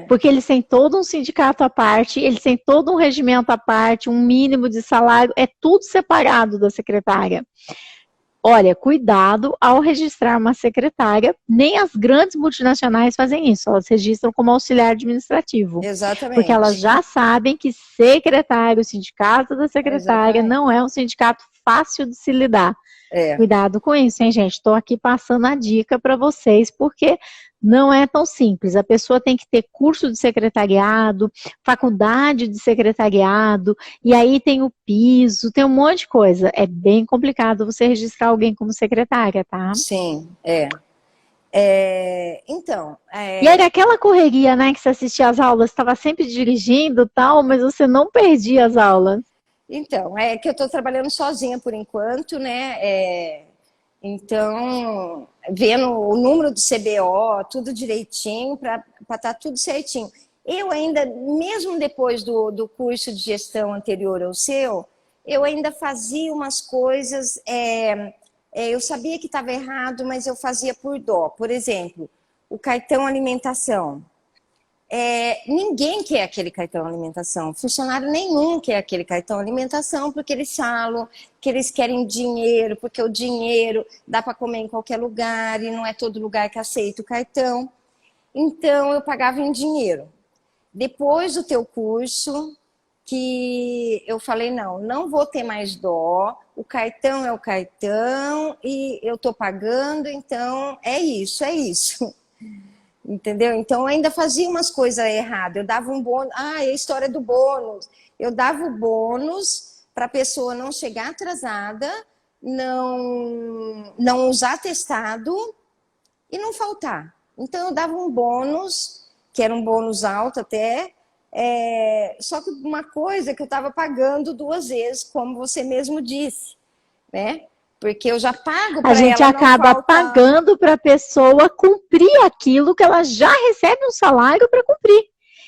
Porque eles têm todo um sindicato à parte, eles têm todo um regimento à parte, um mínimo de salário, é tudo separado da secretária. Olha, cuidado ao registrar uma secretária, nem as grandes multinacionais fazem isso, elas registram como auxiliar administrativo. Exatamente. Porque elas já sabem que secretário, o sindicato da secretária não é um sindicato fácil de se lidar. Cuidado com isso, hein, gente? Estou aqui passando a dica para vocês, porque não é tão simples. A pessoa tem que ter curso de secretariado, faculdade de secretariado, e aí tem o piso, tem um monte de coisa. É bem complicado você registrar alguém como secretária, tá? Sim, Então... E era aquela correria, né, que você assistia às aulas, estava sempre dirigindo e tal, mas você não perdia as aulas. Então, é que eu estou trabalhando sozinha por enquanto, né? Então, vendo o número do CBO, tudo direitinho, para estar tudo certinho. Eu ainda, mesmo depois do curso de gestão anterior ao seu, eu ainda fazia umas coisas, eu sabia que estava errado, mas eu fazia por dó. Por exemplo, o cartão alimentação. ninguém quer aquele cartão alimentação, funcionário nenhum quer aquele cartão alimentação, porque eles falam que eles querem dinheiro, porque o dinheiro dá para comer em qualquer lugar e não é todo lugar que aceita o cartão. Então eu pagava em dinheiro. Depois do teu curso, que eu falei, não vou ter mais dó, o cartão é o cartão e eu estou pagando, então é isso. Entendeu? Então eu ainda fazia umas coisas erradas. Eu dava um bônus. É a história do bônus. Eu dava o bônus para a pessoa não chegar atrasada, não usar atestado e não faltar. Então eu dava um bônus, que era um bônus alto até, só que uma coisa que eu estava pagando 2 vezes, como você mesmo disse, né? Porque eu já pago para ela. A gente acaba pagando para a pessoa cumprir aquilo que ela já recebe um salário para cumprir.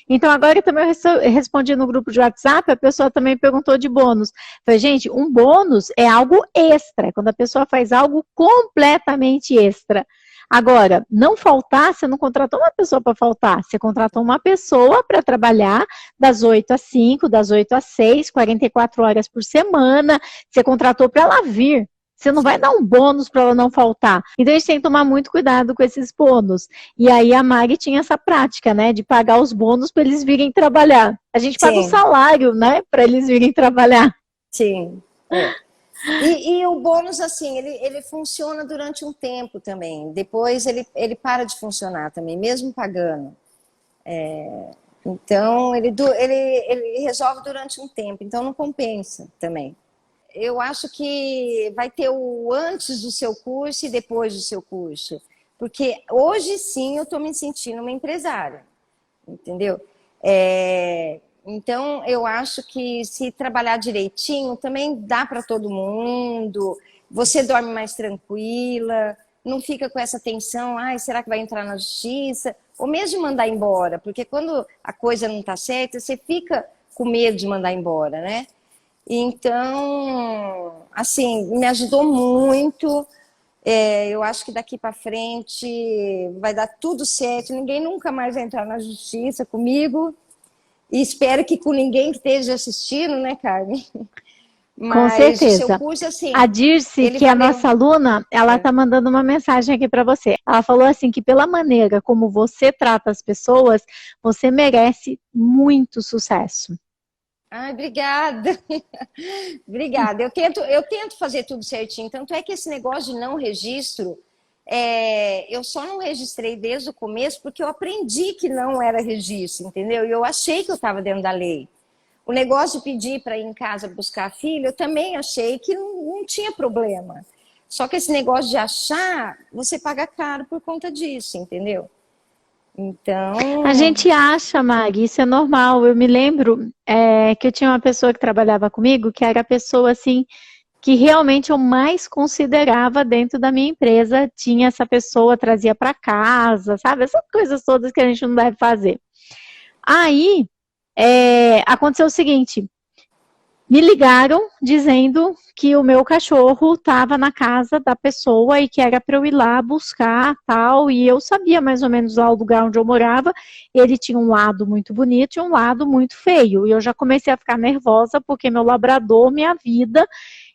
Então, agora também eu respondi no grupo de WhatsApp, a pessoa também perguntou de bônus. Falei, gente, um bônus é algo extra, quando a pessoa faz algo completamente extra. Agora, não faltar, você não contratou uma pessoa para faltar, você contratou uma pessoa para trabalhar das 8 às 5, das 8 às 6, 44 horas por semana, você contratou para ela vir. Você não vai dar um bônus para ela não faltar. Então, a gente tem que tomar muito cuidado com esses bônus. E aí, a Mari tinha essa prática, né, de pagar os bônus para eles virem trabalhar. A gente paga o salário, né, para eles virem trabalhar. Sim. E o bônus, assim, ele funciona durante um tempo também. Depois, ele para de funcionar também, mesmo pagando. Então, ele resolve durante um tempo. Então, não compensa também. Eu acho que vai ter o antes do seu curso e depois do seu curso. Porque hoje sim eu estou me sentindo uma empresária, entendeu? Então eu acho que se trabalhar direitinho também dá para todo mundo, você dorme mais tranquila, não fica com essa tensão, será que vai entrar na justiça? Ou mesmo de mandar embora, porque quando a coisa não está certa, você fica com medo de mandar embora, né? Então, assim, me ajudou muito. Eu acho que daqui para frente vai dar tudo certo. Ninguém nunca mais vai entrar na justiça comigo. E espero que com ninguém que esteja assistindo, né, Carmen? Com certeza. O seu curso, assim, a Dirce, que é a nossa aluna, ela está mandando uma mensagem aqui para você. Ela falou assim que pela maneira como você trata as pessoas, você merece muito sucesso. Obrigada. Obrigada. Eu tento fazer tudo certinho. Tanto é que esse negócio de não registro, eu só não registrei desde o começo porque eu aprendi que não era registro, entendeu? E eu achei que eu estava dentro da lei. O negócio de pedir para ir em casa buscar a filha, eu também achei que não tinha problema. Só que esse negócio de achar, você paga caro por conta disso, entendeu? Então... A gente acha, Mari, isso é normal. Eu me lembro que eu tinha uma pessoa que trabalhava comigo, que era a pessoa, assim, que realmente eu mais considerava dentro da minha empresa. Tinha essa pessoa, trazia para casa, sabe? Essas coisas todas que a gente não deve fazer. Aí, aconteceu o seguinte... Me ligaram dizendo que o meu cachorro estava na casa da pessoa e que era para eu ir lá buscar tal, e eu sabia mais ou menos lá o lugar onde eu morava. Ele tinha um lado muito bonito e um lado muito feio, e eu já comecei a ficar nervosa porque meu labrador, minha vida,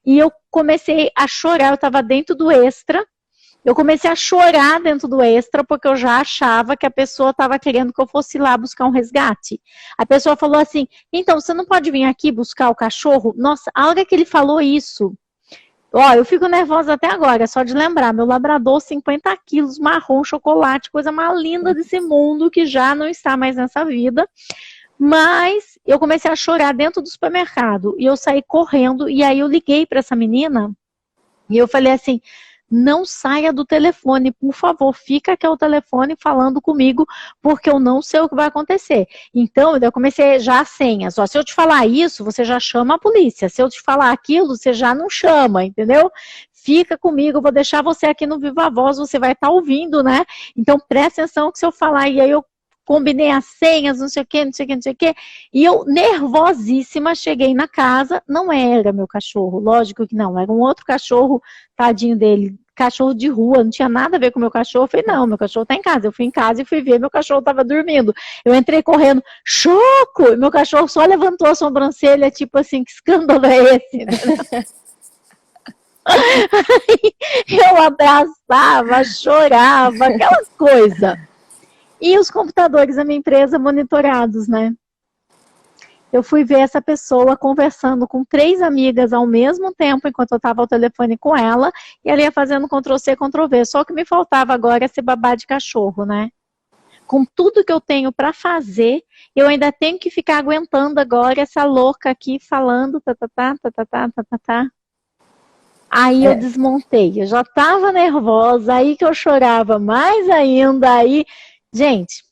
e eu comecei a chorar. Eu estava dentro do Extra. Eu comecei a chorar dentro do Extra porque eu já achava que a pessoa estava querendo que eu fosse lá buscar um resgate. A pessoa falou assim, então, você não pode vir aqui buscar o cachorro? Nossa, a hora que ele falou isso, eu fico nervosa até agora, só de lembrar. Meu labrador, 50 quilos, marrom, chocolate, coisa mais linda desse mundo, que já não está mais nessa vida. Mas eu comecei a chorar dentro do supermercado e eu saí correndo, e aí eu liguei para essa menina e eu falei assim... Não saia do telefone, por favor, fica aqui ao telefone falando comigo, porque eu não sei o que vai acontecer. Então, eu comecei já as senhas. Se eu te falar isso, você já chama a polícia. Se eu te falar aquilo, você já não chama, entendeu? Fica comigo, eu vou deixar você aqui no Viva Voz, você vai estar ouvindo, né? Então, presta atenção que se eu falar, e aí eu combinei as senhas, não sei o que, não sei o que, não sei o que. E eu, nervosíssima, cheguei na casa, não era meu cachorro, lógico que não, era um outro cachorro, tadinho dele, cachorro de rua, não tinha nada a ver com meu cachorro. Eu falei, não, meu cachorro tá em casa. Eu fui em casa e fui ver, meu cachorro tava dormindo. Eu entrei correndo, choco! E meu cachorro só levantou a sobrancelha, tipo assim, que escândalo é esse? Eu abraçava, chorava, aquela coisa. E os computadores da minha empresa monitorados, né? Eu fui ver essa pessoa conversando com 3 amigas ao mesmo tempo, enquanto eu estava ao telefone com ela, e ela ia fazendo Ctrl+C, Ctrl+V. Só que me faltava agora ser babá de cachorro, né? Com tudo que eu tenho para fazer, eu ainda tenho que ficar aguentando agora essa louca aqui falando, tá. Aí eu desmontei, eu já estava nervosa, aí que eu chorava mais ainda, aí... Gente...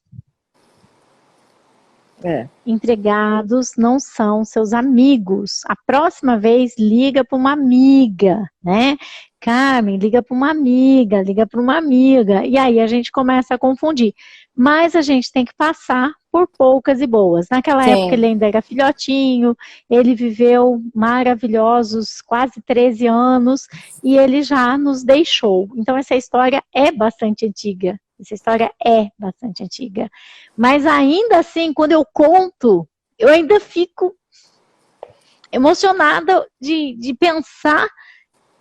Empregados não são seus amigos. A próxima vez, liga para uma amiga, né? Carmen, liga para uma amiga, liga para uma amiga. E aí a gente começa a confundir. Mas a gente tem que passar por poucas e boas. Naquela época ele ainda era filhotinho, ele viveu maravilhosos quase 13 anos e ele já nos deixou. Então essa história é bastante antiga. Essa história é bastante antiga. Mas ainda assim, quando eu conto, eu ainda fico emocionada de pensar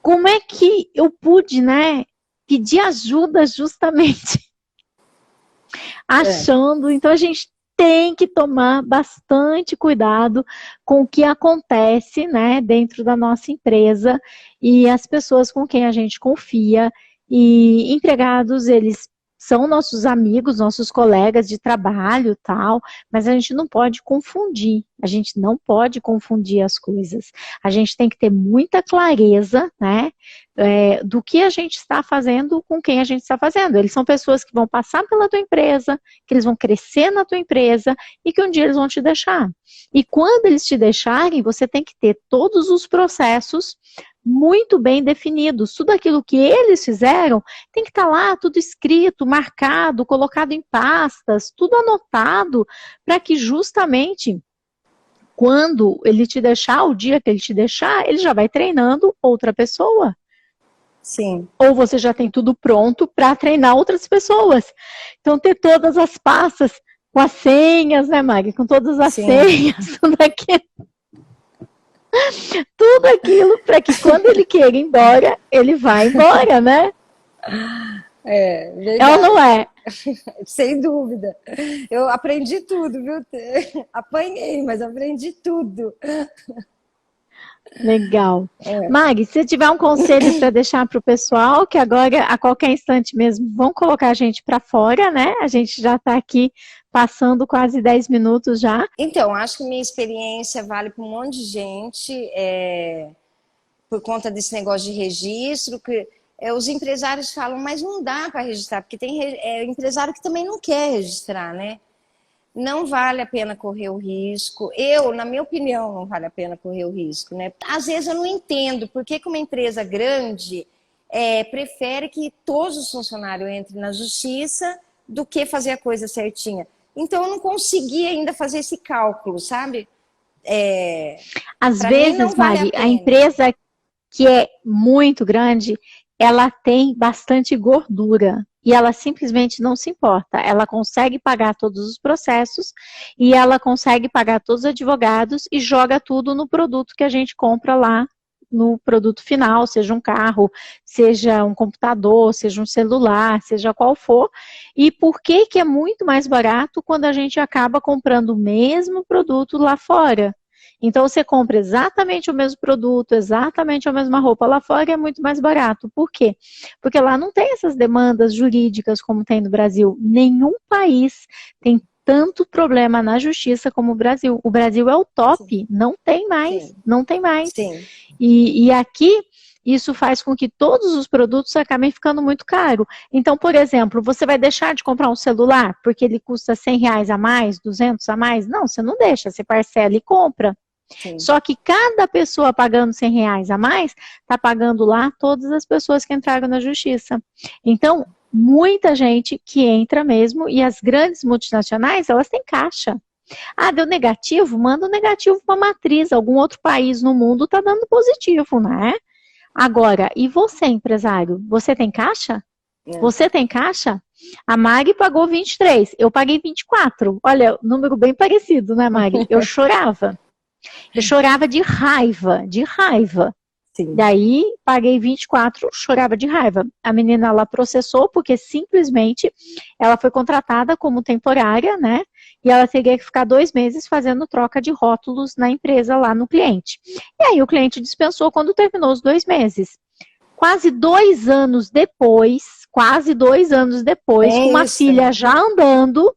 como é que eu pude, né, pedir ajuda justamente achando. Então a gente tem que tomar bastante cuidado com o que acontece, né, dentro da nossa empresa e as pessoas com quem a gente confia. E empregados, eles são nossos amigos, nossos colegas de trabalho, tal, mas a gente não pode confundir, a gente não pode confundir as coisas. A gente tem que ter muita clareza, né, do que a gente está fazendo com quem a gente está fazendo. Eles são pessoas que vão passar pela tua empresa, que eles vão crescer na tua empresa e que um dia eles vão te deixar. E quando eles te deixarem, você tem que ter todos os processos muito bem definidos. Tudo aquilo que eles fizeram tem que estar lá, tudo escrito, marcado, colocado em pastas, tudo anotado, para que justamente quando ele te deixar, o dia que ele te deixar, ele já vai treinando outra pessoa. Sim. Ou você já tem tudo pronto para treinar outras pessoas. Então, ter todas as pastas com as senhas, né, Mari? Com todas as senhas, tudo aquilo para que quando ele queira ir embora, ele vá embora, né? Verdade. É ou não é? Sem dúvida. Eu aprendi tudo, viu? Apanhei, mas aprendi tudo. Legal. Mari, se tiver um conselho para deixar para o pessoal, que agora, a qualquer instante mesmo, vão colocar a gente para fora, né? A gente já está aqui passando quase 10 minutos já. Então, acho que minha experiência vale para um monte de gente, por conta desse negócio de registro, que os empresários falam, mas não dá para registrar, porque tem empresário que também não quer registrar, né? Não vale a pena correr o risco. Na minha opinião, não vale a pena correr o risco, né? Às vezes eu não entendo por que uma empresa grande prefere que todos os funcionários entrem na justiça do que fazer a coisa certinha. Então eu não consegui ainda fazer esse cálculo, sabe? Às vezes, Mari, a empresa que é muito grande, ela tem bastante gordura. E ela simplesmente não se importa. Ela consegue pagar todos os processos e ela consegue pagar todos os advogados e joga tudo no produto que a gente compra lá, no produto final, seja um carro, seja um computador, seja um celular, seja qual for. E por que que é muito mais barato quando a gente acaba comprando o mesmo produto lá fora? Então, você compra exatamente o mesmo produto, exatamente a mesma roupa lá fora e é muito mais barato. Por quê? Porque lá não tem essas demandas jurídicas como tem no Brasil. Nenhum país tem tanto problema na justiça como o Brasil. O Brasil é o top, sim, não tem mais, sim, não tem mais. Sim. E aqui, isso faz com que todos os produtos acabem ficando muito caros. Então, por exemplo, você vai deixar de comprar um celular porque ele custa R$100 a mais, 200 a mais? Não, você não deixa, você parcela e compra. Sim. Só que cada pessoa pagando R$100 a mais, está pagando lá todas as pessoas que entraram na justiça. Então, muita gente que entra mesmo, e as grandes multinacionais, elas têm caixa. Ah, deu negativo? Manda o negativo para a matriz. Algum outro país no mundo está dando positivo, né? Agora, e você, empresário? Você tem caixa? Você tem caixa? A Mari pagou 23, eu paguei 24. Olha, número bem parecido, né, Mari? Eu chorava. Eu chorava de raiva, de raiva. Sim. Daí, paguei 24, chorava de raiva. A menina, ela processou porque simplesmente ela foi contratada como temporária, né? E ela teria que ficar 2 meses fazendo troca de rótulos na empresa lá no cliente. E aí o cliente dispensou quando terminou os 2 meses. Quase 2 anos depois, com uma filha já andando,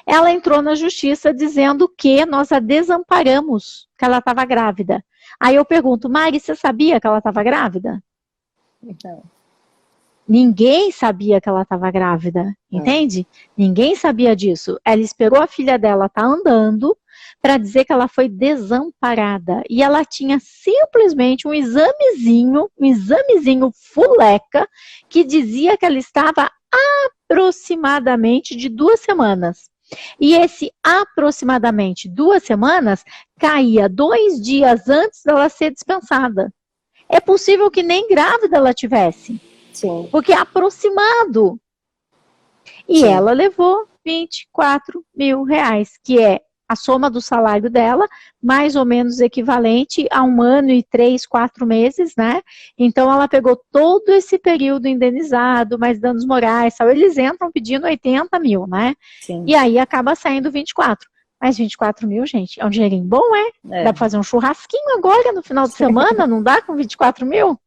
ela entrou na justiça dizendo que nós a desamparamos, que ela estava grávida. Aí eu pergunto, Mari, você sabia que ela estava grávida? Então. Ninguém sabia que ela estava grávida, entende? Ninguém sabia disso. Ela esperou a filha dela estar andando para dizer que ela foi desamparada. E ela tinha simplesmente um examezinho fuleca, que dizia que ela estava aproximadamente de 2 semanas. E esse aproximadamente 2 semanas caía 2 dias antes dela ser dispensada. É possível que nem grávida ela tivesse. Sim. Porque é aproximado. E Sim. ela levou 24 mil reais, que é a soma do salário dela, mais ou menos equivalente a 1 ano e 3, 4 meses, né? Então ela pegou todo esse período indenizado, mais danos morais, tal. Eles entram pedindo 80 mil, né? Sim. E aí acaba saindo 24. Mas 24 mil, gente, é um dinheirinho bom, é? Dá pra fazer um churrasquinho agora no final de semana, não dá com 24 mil?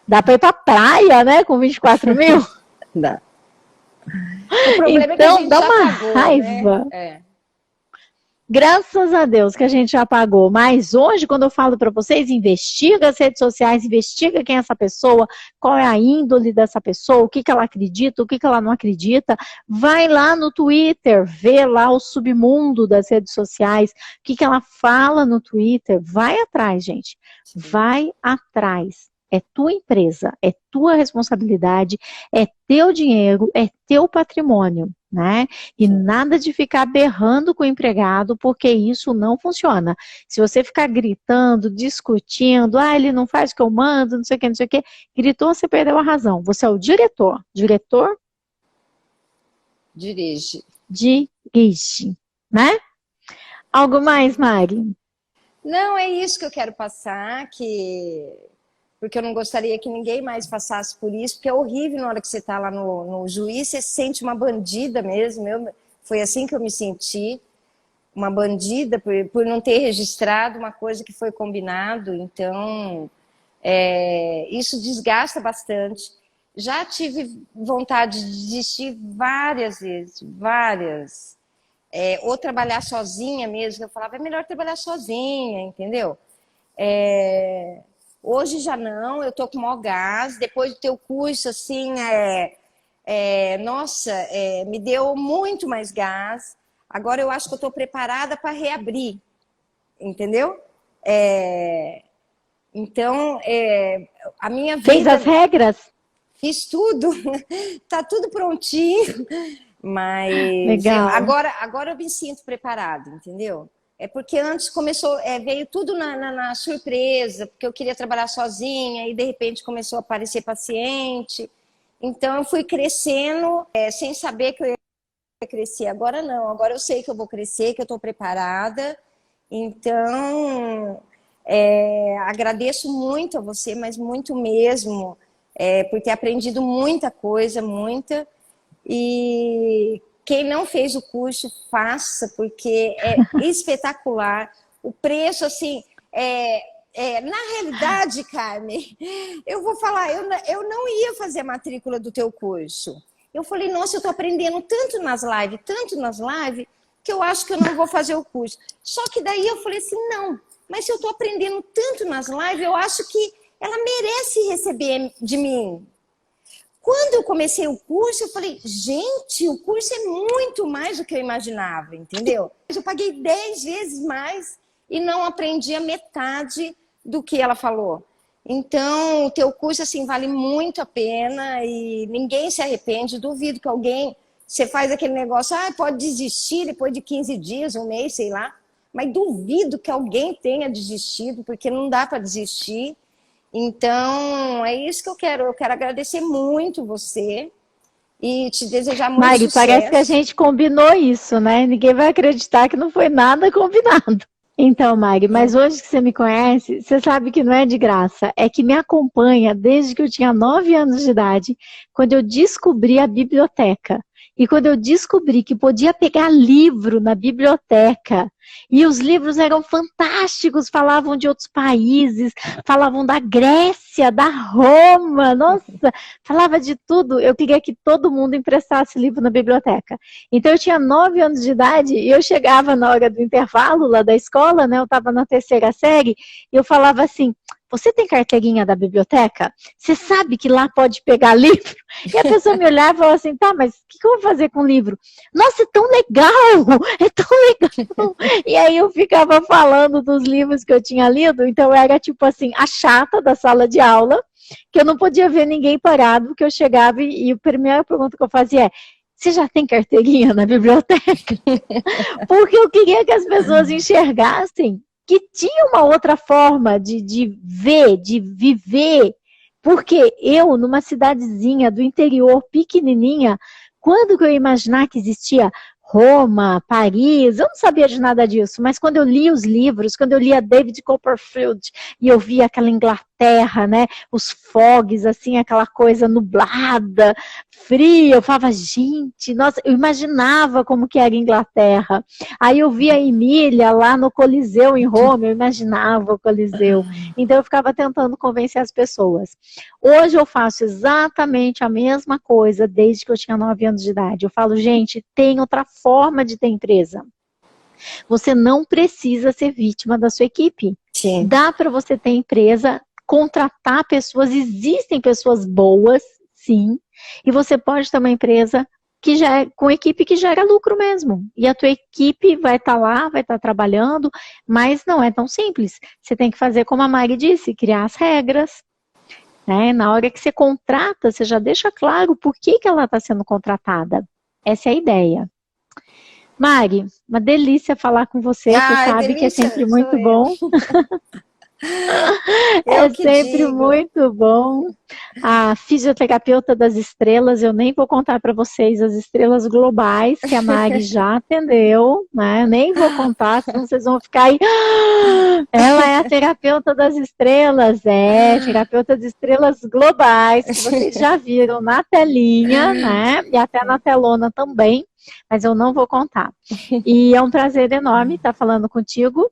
Dá pra ir pra praia, né, com 24 mil? Dá. O problema então, é que a gente dá já uma pagou, raiva. né? Graças a Deus que a gente já pagou. Mas hoje, quando eu falo para vocês, investiga as redes sociais, investiga quem é essa pessoa, qual é a índole dessa pessoa, o que ela acredita, o que ela não acredita. Vai lá no Twitter, vê lá o submundo das redes sociais, o que ela fala no Twitter. Vai atrás, gente. Vai atrás. É tua empresa, é tua responsabilidade, é teu dinheiro, é teu patrimônio, né? E nada de ficar berrando com o empregado, porque isso não funciona. Se você ficar gritando, discutindo, ele não faz o que eu mando, não sei o que, gritou, você perdeu a razão. Você é o diretor. Diretor? Dirige. Dirige, né? Algo mais, Mari? Não, é isso que eu quero passar, porque eu não gostaria que ninguém mais passasse por isso, porque é horrível na hora que você está lá no juiz, você se sente uma bandida mesmo. Foi assim que eu me senti, uma bandida, por não ter registrado uma coisa que foi combinado. Então, isso desgasta bastante. Já tive vontade de desistir várias vezes, várias. Ou trabalhar sozinha mesmo, eu falava, é melhor trabalhar sozinha, entendeu? Hoje já não, eu tô com o maior gás, depois do teu curso, assim, nossa, me deu muito mais gás. Agora eu acho que eu tô preparada para reabrir, entendeu? Então, a minha vida... Fez as regras? Fiz tudo, tá tudo prontinho, mas Legal. agora eu me sinto preparada, entendeu? É porque antes começou, veio tudo na surpresa, porque eu queria trabalhar sozinha e de repente começou a aparecer paciente. Então eu fui crescendo sem saber que eu ia crescer. Agora não, agora eu sei que eu vou crescer, que eu estou preparada. Então agradeço muito a você, mas muito mesmo, por ter aprendido muita coisa, muita. E quem não fez o curso, faça, porque é espetacular. O preço, assim, na realidade, Carmen, eu vou falar, eu não ia fazer a matrícula do teu curso. Eu falei, nossa, eu estou aprendendo tanto nas lives, que eu acho que eu não vou fazer o curso. Só que daí eu falei assim, não, mas se eu estou aprendendo tanto nas lives, eu acho que ela merece receber de mim. Quando eu comecei o curso, eu falei, gente, o curso é muito mais do que eu imaginava, entendeu? Eu paguei 10 vezes mais e não aprendi a metade do que ela falou. Então, o teu curso, assim, vale muito a pena e ninguém se arrepende. Duvido que alguém, você faz aquele negócio, pode desistir depois de 15 dias, um mês, sei lá. Mas duvido que alguém tenha desistido, porque não dá para desistir. Então, é isso que eu quero. Eu quero agradecer muito você e te desejar muito Mari, parece que a sucesso. gente combinou isso, né? Ninguém vai acreditar que não foi nada combinado. Então, Mari, mas hoje que você me conhece, você sabe que não é de graça, é que me acompanha desde que eu tinha 9 anos de idade, quando eu descobri a biblioteca. E quando eu descobri que podia pegar livro na biblioteca, e os livros eram fantásticos, falavam de outros países, falavam da Grécia, da Roma, nossa, falava de tudo. Eu queria que todo mundo emprestasse livro na biblioteca. Então eu tinha 9 anos de idade e eu chegava na hora do intervalo lá da escola, né? Eu estava na terceira série, e eu falava assim: você tem carteirinha da biblioteca? Você sabe que lá pode pegar livro? E a pessoa me olhava e falava assim: tá, mas o que eu vou fazer com o livro? Nossa, é tão legal! É tão legal! E aí eu ficava falando dos livros que eu tinha lido, então eu era tipo assim, a chata da sala de aula, que eu não podia ver ninguém parado, porque eu chegava e a primeira pergunta que eu fazia é: você já tem carteirinha na biblioteca? Porque eu queria que as pessoas enxergassem que tinha uma outra forma de ver, de viver. Porque eu, numa cidadezinha do interior, pequenininha, quando que eu ia imaginar que existia Roma, Paris? Eu não sabia de nada disso, mas quando eu li os livros, quando eu lia David Copperfield e eu via aquela Inglaterra, né, os fogs, assim, aquela coisa nublada, fria, eu falava, gente, nossa, eu imaginava como que era a Inglaterra. Aí eu via a Emília lá no Coliseu em Roma, eu imaginava o Coliseu. Então eu ficava tentando convencer as pessoas. Hoje eu faço exatamente a mesma coisa desde que eu tinha 9 anos de idade. Eu falo, gente, tem outra forma de ter empresa. Você não precisa ser vítima da sua equipe. Sim. Dá para você ter empresa, contratar pessoas, existem pessoas boas, sim, e você pode ter uma empresa que já é, com equipe que gera lucro mesmo. E a tua equipe vai estar lá, vai estar trabalhando, mas não é tão simples. Você tem que fazer como a Mari disse, criar as regras. Né? Na hora que você contrata, você já deixa claro por que ela está sendo contratada. Essa é a ideia. Mari, uma delícia falar com você, você sabe delícia, que é sempre muito bom. É sempre muito bom. A fisioterapeuta das estrelas, eu nem vou contar para vocês as estrelas globais que a Mari já atendeu, né? Nem vou contar, senão vocês vão ficar aí. Ela é a terapeuta das estrelas, terapeuta de estrelas globais, que vocês já viram na telinha, né? E até na telona também, mas eu não vou contar. E é um prazer enorme estar falando contigo.